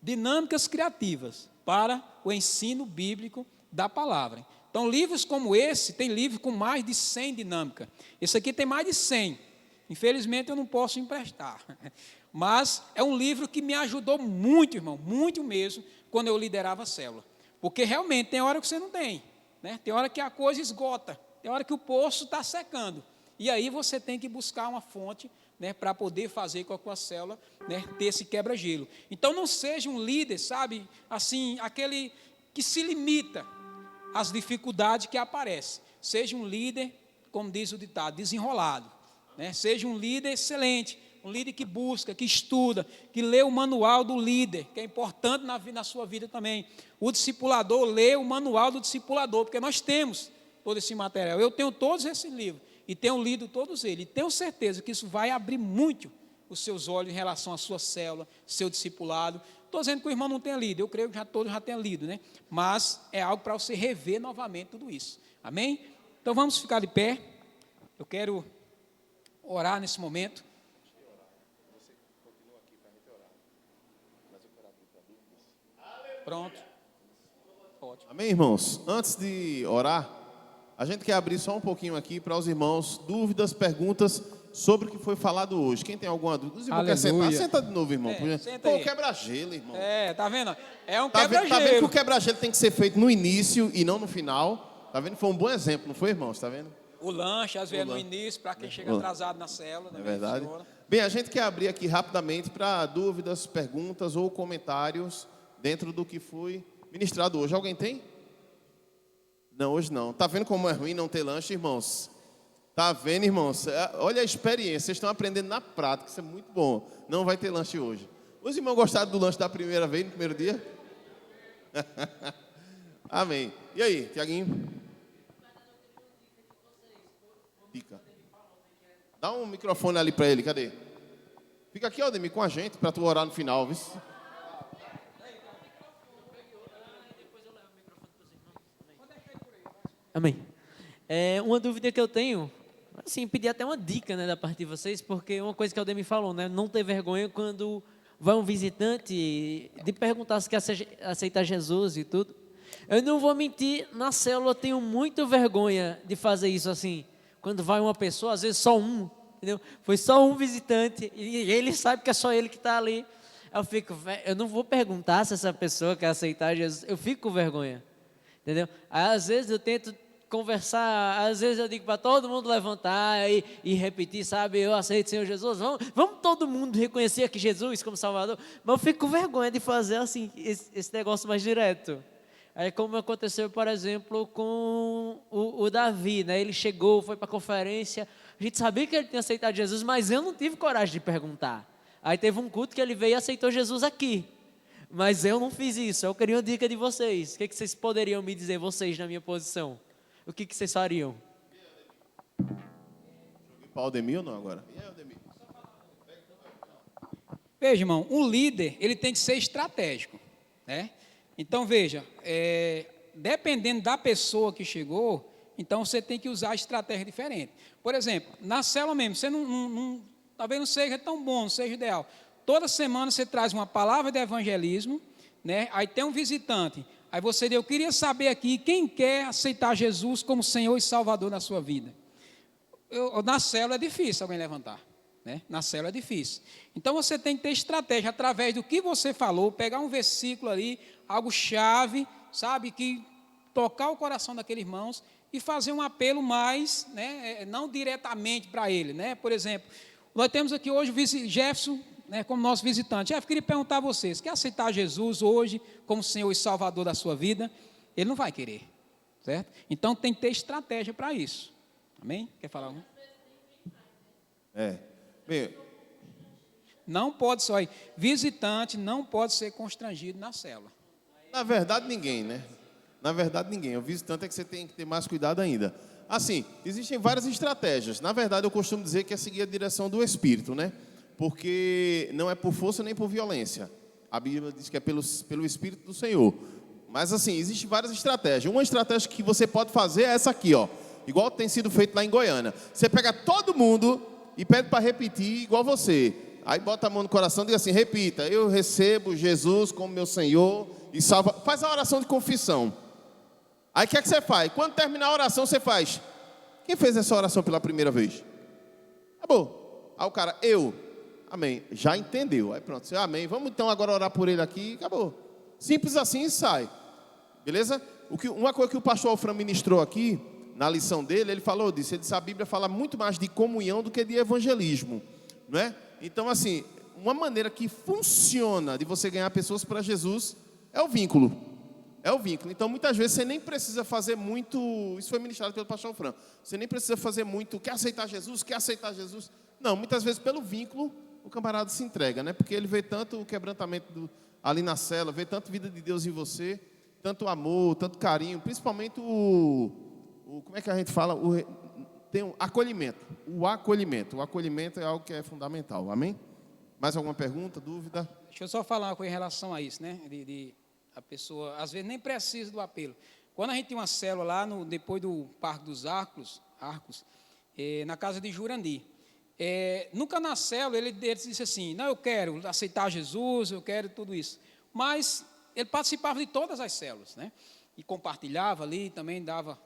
Dinâmicas Criativas para o ensino bíblico da palavra. Então, livros como esse, tem livro com mais de 100 dinâmicas. Esse aqui tem mais de 100. Infelizmente, eu não posso emprestar. Mas é um livro que me ajudou muito, irmão, muito mesmo, quando eu liderava a célula. Porque realmente tem hora que você não tem, né? Tem hora que a coisa esgota, tem hora que o poço está secando. E aí você tem que buscar uma fonte, né, para poder fazer com a célula, né, ter esse quebra-gelo. Então não seja um líder, sabe, assim, aquele que se limita às dificuldades que aparecem. Seja um líder, como diz o ditado, desenrolado, né? Seja um líder excelente, um líder que busca, que estuda, que lê o manual do líder, que é importante na sua vida também. O discipulador lê o manual do discipulador, porque nós temos todo esse material. Eu tenho todos esses livros e tenho lido todos eles. E tenho certeza que isso vai abrir muito os seus olhos em relação à sua célula, seu discipulado. Estou dizendo que o irmão não tenha lido, eu creio que todos já tenham lido, né? Mas é algo para você rever novamente tudo isso. Amém? Então vamos ficar de pé. Eu quero orar nesse momento. Pronto. Ótimo. Amém, irmãos? Antes de orar, a gente quer abrir só um pouquinho aqui para os irmãos dúvidas, perguntas sobre o que foi falado hoje. Quem tem alguma dúvida? Os irmãos querem sentar? Senta de novo, irmão. Senta quebra-gelo, irmão. Tá vendo? É um Tá quebra-gelo. vendo que o quebra-gelo tem que ser feito no início e não no final? Tá vendo? Foi um bom exemplo, não foi, irmãos? Tá vendo? O lanche, às vezes, no início, para quem chega atrasado na célula. É verdade. Bem, a gente quer abrir aqui rapidamente para dúvidas, perguntas ou comentários dentro do que foi ministrado hoje. Alguém tem? Não, hoje não. Tá vendo como é ruim não ter lanche, irmãos? Tá vendo, irmãos? Olha a experiência, vocês estão aprendendo na prática, isso é muito bom. Não vai ter lanche hoje. Os irmãos gostaram do lanche da primeira vez, no primeiro dia? Amém. E aí, Tiaguinho? Fica. Dá um microfone ali para ele, cadê? Fica aqui, Aldemir, com a gente, para tu orar no final, viu? Amém. Uma dúvida que eu tenho, assim, pedir até uma dica, né, da parte de vocês, porque uma coisa que o Aldemir falou, né, não ter vergonha quando vai um visitante de perguntar se quer aceitar Jesus e tudo. Eu não vou mentir, na célula eu tenho muito vergonha de fazer isso assim. Quando vai uma pessoa, às vezes só um, entendeu? Foi só um visitante e ele sabe que é só ele que está ali. Eu não vou perguntar se essa pessoa quer aceitar Jesus, eu fico com vergonha, entendeu? Às vezes eu tento conversar, às vezes eu digo para todo mundo levantar e repetir, sabe, eu aceito Senhor Jesus, vamos todo mundo reconhecer aqui Jesus como Salvador, mas eu fico com vergonha de fazer assim, esse negócio mais direto. Aí como aconteceu, por exemplo, com o Davi, né? Ele chegou, foi para a conferência, a gente sabia que ele tinha aceitado Jesus, mas eu não tive coragem de perguntar. Aí teve um culto que ele veio e aceitou Jesus aqui, mas eu não fiz isso. Eu queria uma dica de vocês, o que vocês poderiam me dizer, vocês na minha posição? O que vocês fariam? Joguei para o Aldemir ou não agora? E aí, Aldemir? Veja, irmão, um líder, ele tem que ser estratégico, né? Então, veja, dependendo da pessoa que chegou, então você tem que usar estratégia diferente. Por exemplo, na célula mesmo, você talvez não seja tão bom, não seja ideal. Toda semana você traz uma palavra de evangelismo, né? Aí tem um visitante. Aí você diz, eu queria saber aqui, quem quer aceitar Jesus como Senhor e Salvador na sua vida? Na célula é difícil alguém levantar, né? Na célula é difícil. Então você tem que ter estratégia, através do que você falou, pegar um versículo ali, algo chave, sabe, que tocar o coração daqueles irmãos e fazer um apelo mais, né, não diretamente para ele, né? Por exemplo, nós temos aqui hoje o Jefferson, né, como nosso visitante. Jefferson, queria perguntar a vocês, quer aceitar Jesus hoje como Senhor e Salvador da sua vida? Ele não vai querer, certo? Então tem que ter estratégia para isso. Amém? Quer falar algum? Bem, não pode só ir. Visitante não pode ser constrangido na célula. na verdade, ninguém, né? Na verdade, ninguém. O visitante é que você tem que ter mais cuidado ainda. Assim, existem várias estratégias. Na verdade, eu costumo dizer que é seguir a direção do Espírito, né? Porque não é por força nem por violência. A Bíblia diz que é pelo Espírito do Senhor. Mas, assim, existem várias estratégias. Uma estratégia que você pode fazer é essa aqui, ó. Igual tem sido feito lá em Goiânia. Você pega todo mundo e pede para repetir igual você. Aí bota a mão no coração e diz assim, repita, eu recebo Jesus como meu Senhor e salva. Faz a oração de confissão. Aí o que é que você faz? Quando terminar a oração, você faz. Quem fez essa oração pela primeira vez? Acabou. Aí o cara, eu. Amém. Já entendeu. Aí pronto, você, amém. Vamos então agora orar por ele aqui. Acabou. Simples assim e sai. Beleza? Uma coisa que o pastor Alfran ministrou aqui, na lição dele, ele disse, a Bíblia fala muito mais de comunhão do que de evangelismo. Não é? Então, assim, uma maneira que funciona de você ganhar pessoas para Jesus é o vínculo. É o vínculo. Então, muitas vezes, você nem precisa fazer muito... Isso foi ministrado pelo pastor Alfran. Você nem precisa fazer muito... Quer aceitar Jesus? Quer aceitar Jesus? Não, muitas vezes, pelo vínculo, o camarada se entrega, né? Porque ele vê tanto o quebrantamento ali na cela, vê tanto vida de Deus em você, tanto amor, tanto carinho, principalmente como é que a gente fala? Tem um acolhimento. O acolhimento é algo que é fundamental. Amém? Mais alguma pergunta, dúvida? Deixa eu só falar uma coisa em relação a isso, né? A pessoa, às vezes, nem precisa do apelo. Quando a gente tinha uma célula lá, depois do Parque dos Arcos, na casa de Jurandir, nunca na célula ele disse assim, não, eu quero aceitar Jesus, eu quero tudo isso. Mas ele participava de todas as células, né? E compartilhava ali, também dava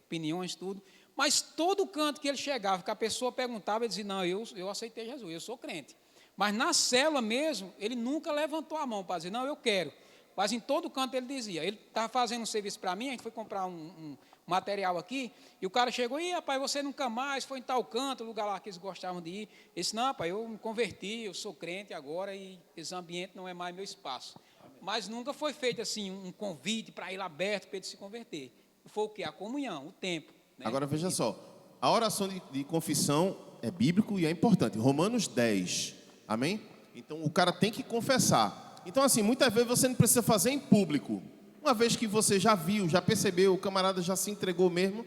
opiniões, tudo. Mas todo canto que ele chegava, que a pessoa perguntava, ele dizia, não, eu aceitei Jesus, eu sou crente. Mas na célula mesmo, ele nunca levantou a mão para dizer, não, eu quero. Mas em todo canto ele dizia, ele estava fazendo um serviço para mim, a gente foi comprar um material aqui, e o cara chegou, rapaz, você nunca mais foi em tal canto, lugar lá que eles gostavam de ir. Ele disse, não, rapaz, eu me converti, eu sou crente agora, e esse ambiente não é mais meu espaço. Mas nunca foi feito assim, um convite para ir aberto para ele se converter. Foi o quê? A comunhão, o tempo. Né? Agora veja só, a oração de confissão é bíblico e é importante. Romanos 10, amém? Então o cara tem que confessar. Então assim, muitas vezes você não precisa fazer em público. Uma vez que você já viu, já percebeu, o camarada já se entregou mesmo,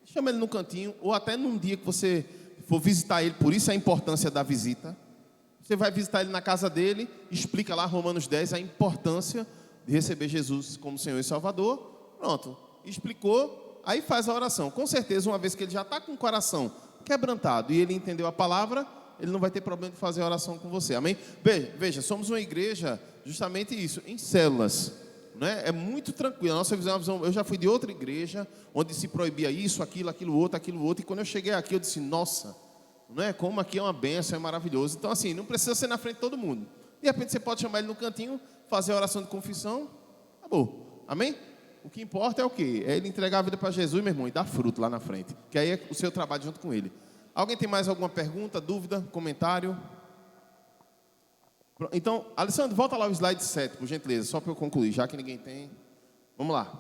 chama ele no cantinho, ou até num dia que você for visitar ele, por isso a importância da visita. Você vai visitar ele na casa dele, explica lá Romanos 10 a importância de receber Jesus como Senhor e Salvador. Pronto, explicou, aí faz a oração. Com certeza, uma vez que ele já está com o coração quebrantado e ele entendeu a palavra, ele não vai ter problema de fazer a oração com você, amém? Veja, somos uma igreja, justamente isso, em células, né? É muito tranquilo, a nossa visão é uma visão. Eu já fui de outra igreja, onde se proibia isso, aquilo outro, e quando eu cheguei aqui, eu disse, nossa, não é? Como aqui é uma bênção, é maravilhoso. Então assim, não precisa ser na frente de todo mundo. De repente você pode chamar ele no cantinho, fazer a oração de confissão, acabou, amém? O que importa é o quê? É ele entregar a vida para Jesus, meu irmão, e dar fruto lá na frente, que aí é o seu trabalho junto com ele. Alguém tem mais alguma pergunta, dúvida, comentário? Então, Alessandro, volta lá o slide 7, por gentileza, só para eu concluir, já que ninguém tem. Vamos lá.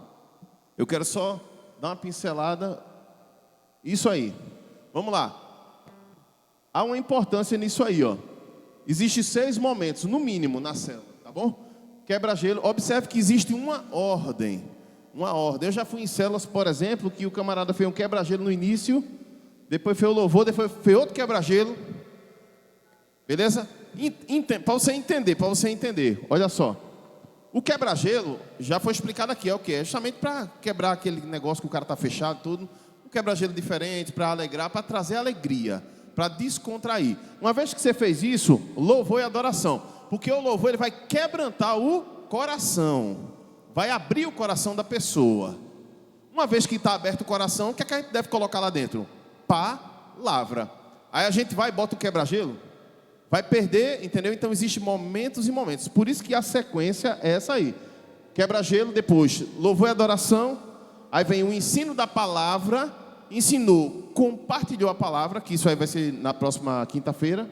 Eu quero só dar uma pincelada. Isso aí. Vamos lá. Há uma importância nisso aí, ó. Existem 6 momentos, no mínimo, na célula, tá bom? Quebra-gelo. Observe que existe uma ordem. Uma ordem. Eu já fui em células, por exemplo, que o camarada fez um quebra-gelo no início, depois fez o louvor, depois fez outro quebra-gelo. Beleza? Para você entender, olha só. O quebra-gelo já foi explicado aqui, é o que? É justamente para quebrar aquele negócio que o cara está fechado, tudo. Um quebra-gelo diferente, para alegrar, para trazer alegria, para descontrair. Uma vez que você fez isso, louvor e adoração. Porque o louvor ele vai quebrantar o coração, vai abrir o coração da pessoa. Uma vez que está aberto o coração, o que é que a gente deve colocar lá dentro? Palavra. Aí a gente vai e bota o quebra-gelo, vai perder, entendeu? Então existem momentos e momentos. Por isso que a sequência é essa aí. Quebra-gelo, depois louvor e adoração. Aí vem o ensino da palavra. Ensinou, compartilhou a palavra, que isso aí vai ser na próxima quinta-feira.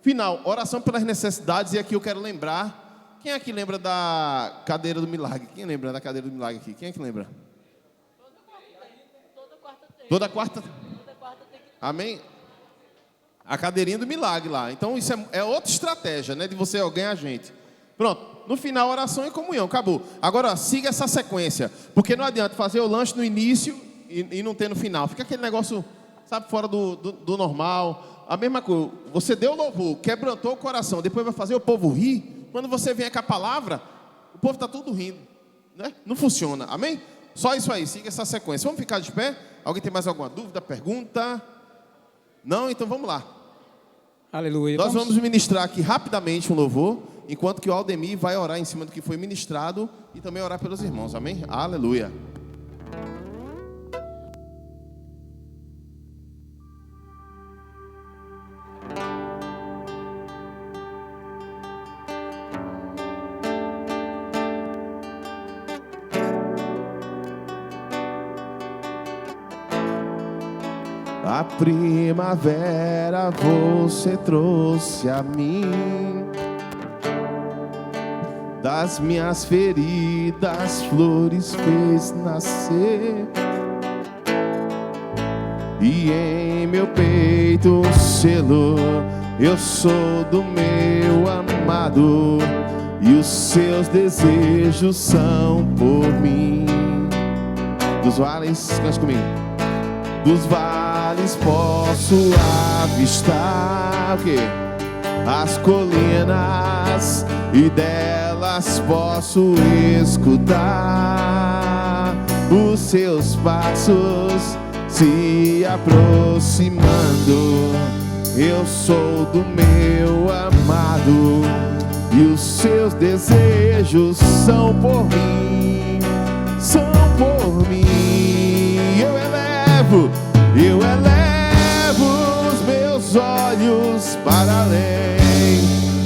Final, oração pelas necessidades. E aqui eu quero lembrar. Quem aqui lembra da cadeira do milagre? Quem lembra da cadeira do milagre aqui? Quem é que lembra? Toda quarta tem. Amém? A cadeirinha do milagre lá. Então isso é outra estratégia, né? De você ganhar gente. Pronto. No final, oração e comunhão. Acabou. Agora, siga essa sequência. Porque não adianta fazer o lanche no início e não ter no final. Fica aquele negócio, sabe, fora do normal. A mesma coisa. Você deu louvor, quebrantou o coração. Depois vai fazer o povo rir. Quando você vem com a palavra, o povo está tudo rindo, né? Não funciona. Amém? Só isso aí. Siga essa sequência. Vamos ficar de pé? Alguém tem mais alguma dúvida, pergunta? Não? Então vamos lá. Aleluia. Nós vamos ministrar aqui rapidamente um louvor, enquanto que o Aldemir vai orar em cima do que foi ministrado e também orar pelos irmãos, amém? Aleluia. A primavera você trouxe a mim, das minhas feridas flores fez nascer, e em meu peito selou, eu sou do meu amado, e os seus desejos são por mim. Dos vales, cante comigo. Dos vales posso avistar o quê? as colinas e delas posso escutar os seus passos se aproximando. Eu sou do meu amado e os seus desejos são por mim, são por mim. Eu elevo os meus olhos para além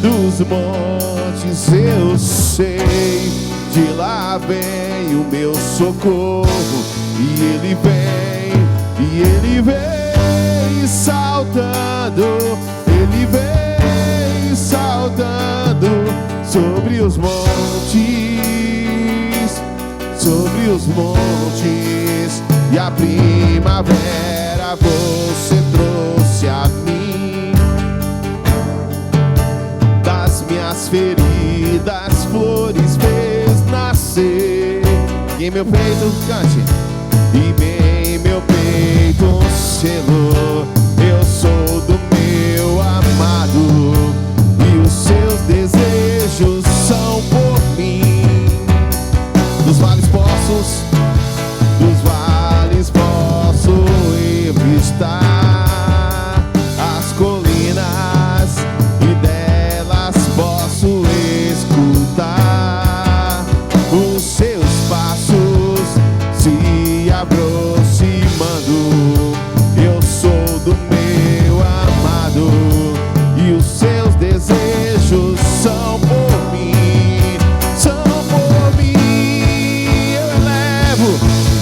dos montes. Eu sei, de lá vem o meu socorro, e ele vem saltando, ele vem saltando sobre os montes, e a primavera você trouxe a mim. Das minhas feridas flores fez nascer, e em meu peito, cante, e em meu peito um selo. Eu sou do meu amado e os seus desejos são por mim. Dos vales posso eu estar, as colinas e delas posso escutar os seus passos se aproximando. Eu sou do meu amado e os seus desejos são por mim, são por mim.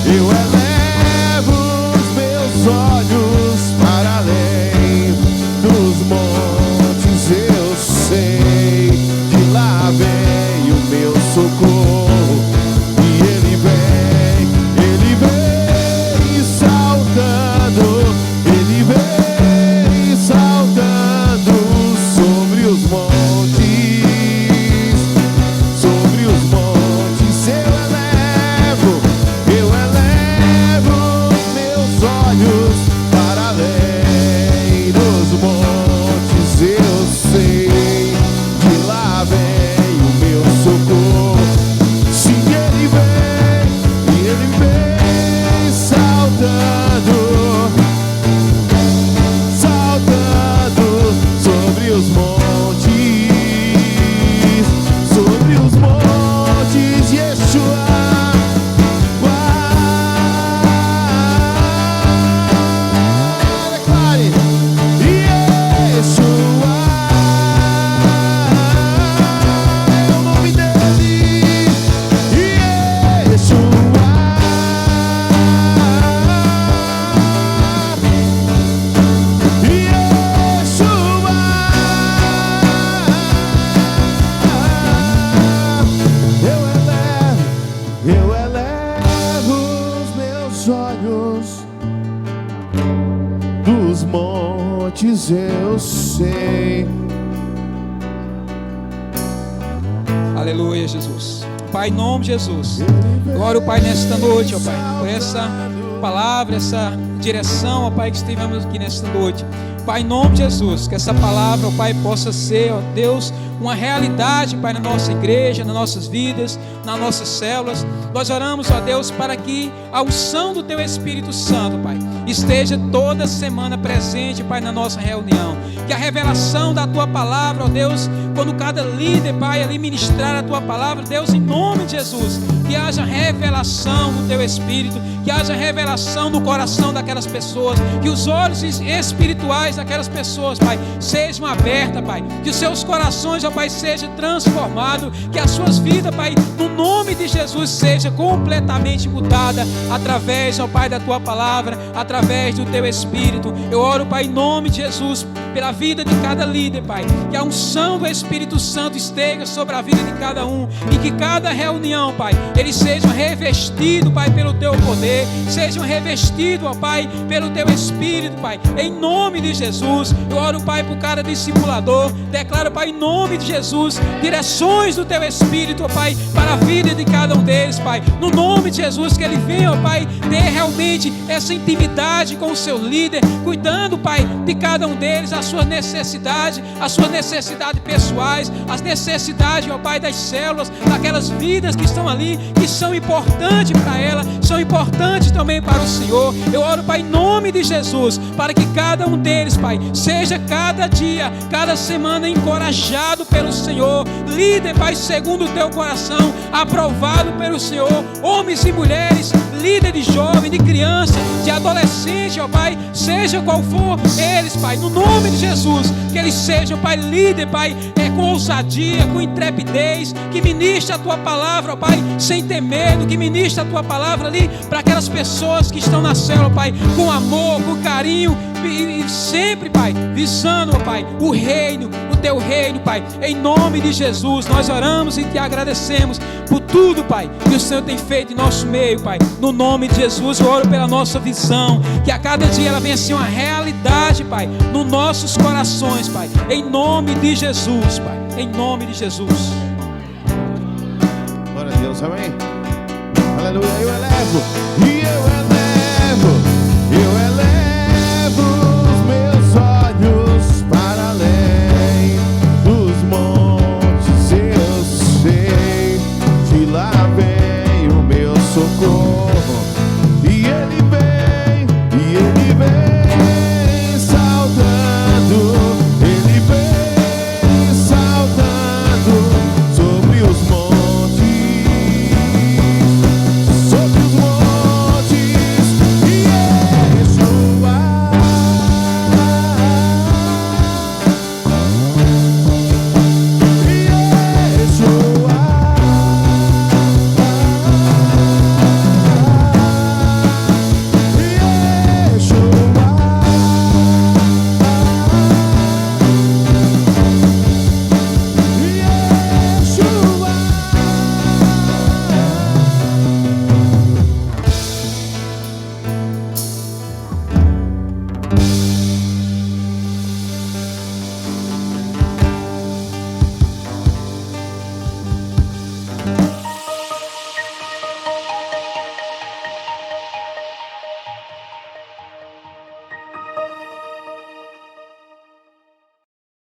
Eu elevo os meus olhos para além dos montes. Eu sei, de lá vem o meu socorro, e ele vem saltando, ele vem saltando sobre os montes, sobre os montes. Eu elevo os meus olhos para além dos montes. Eu sei, de lá vem o meu socorro. Sim, ele vem saltando, saltando sobre os montes, sobre os montes. Yeshua, declare, Yeshua é o nome dele, Yeshua, Yeshua. Eu elevo os meus olhos dos montes. Eu sei. Aleluia, Jesus. Pai, em nome de Jesus, eu oro, Pai, nesta noite, ó Pai, por essa palavra, essa direção, ó Pai, que estivemos aqui nesta noite. Pai, em nome de Jesus, que essa palavra, ó Pai, possa ser, ó Deus, uma realidade, Pai, na nossa igreja, nas nossas vidas, nas nossas células. Nós oramos, ó Deus, para que a unção do Teu Espírito Santo, Pai, esteja toda semana presente, Pai, na nossa reunião. Que a revelação da Tua palavra, ó Deus, quando cada líder, Pai, ali ministrar a Tua palavra, Deus, em nome de Jesus, que haja revelação do Teu Espírito, que haja revelação do coração daquelas pessoas, que os olhos espirituais daquelas pessoas, Pai, sejam abertos, Pai, que os seus corações, ó Pai, sejam transformados, que as suas vidas, Pai, no nome de Jesus, seja completamente mudada através, ó Pai, da Tua palavra, através do Teu Espírito. Eu oro, Pai, em nome de Jesus, pela vida de cada líder, Pai, que a unção do Espírito Santo esteja sobre a vida de cada um, e que cada reunião, Pai, eles sejam revestidos, Pai, pelo Teu poder, sejam revestidos, ó Pai, pelo Teu Espírito, Pai, em nome de Jesus. Eu oro, Pai, por cada discipulador, declaro, Pai, em nome de Jesus, direções do Teu Espírito, ó Pai, para a vida de cada um deles, Pai, no nome de Jesus, que ele venha, ó Pai, ter realmente essa intimidade com o seu líder, cuidando, Pai, de cada um deles, as suas necessidades pessoais, as necessidades, ó Pai, das células, daquelas vidas que estão ali, que são importantes para ela, são importantes também para o Senhor. Eu oro, Pai, em nome de Jesus, para que cada um deles, Pai, seja cada dia, cada semana encorajado pelo Senhor, líder, Pai, segundo o teu coração, aprovado pelo Senhor, homens e mulheres, líder de jovem, de criança, de adolescente, ó Pai, seja qual for eles, Pai, no nome de Jesus, que eles sejam, Pai, líder, Pai, com ousadia, com intrepidez, que ministre a Tua palavra, ó Pai, sem ter medo, que ministre a Tua palavra ali, para aquelas pessoas que estão na célula, Pai, com amor, com carinho, e sempre, Pai, visando, ó Pai, o reino, o Teu reino, Pai, em nome de Jesus, nós oramos e Te agradecemos por tudo, Pai, que o Senhor tem feito em nosso meio, Pai, no nome de Jesus. Eu oro pela nossa visão, que a cada dia ela venha ser uma realidade, Pai, nos nossos corações, Pai, em nome de Jesus, Pai, em nome de Jesus. Glória a Deus, amém. Aleluia, eu elevo, e eu elevo, eu elevo.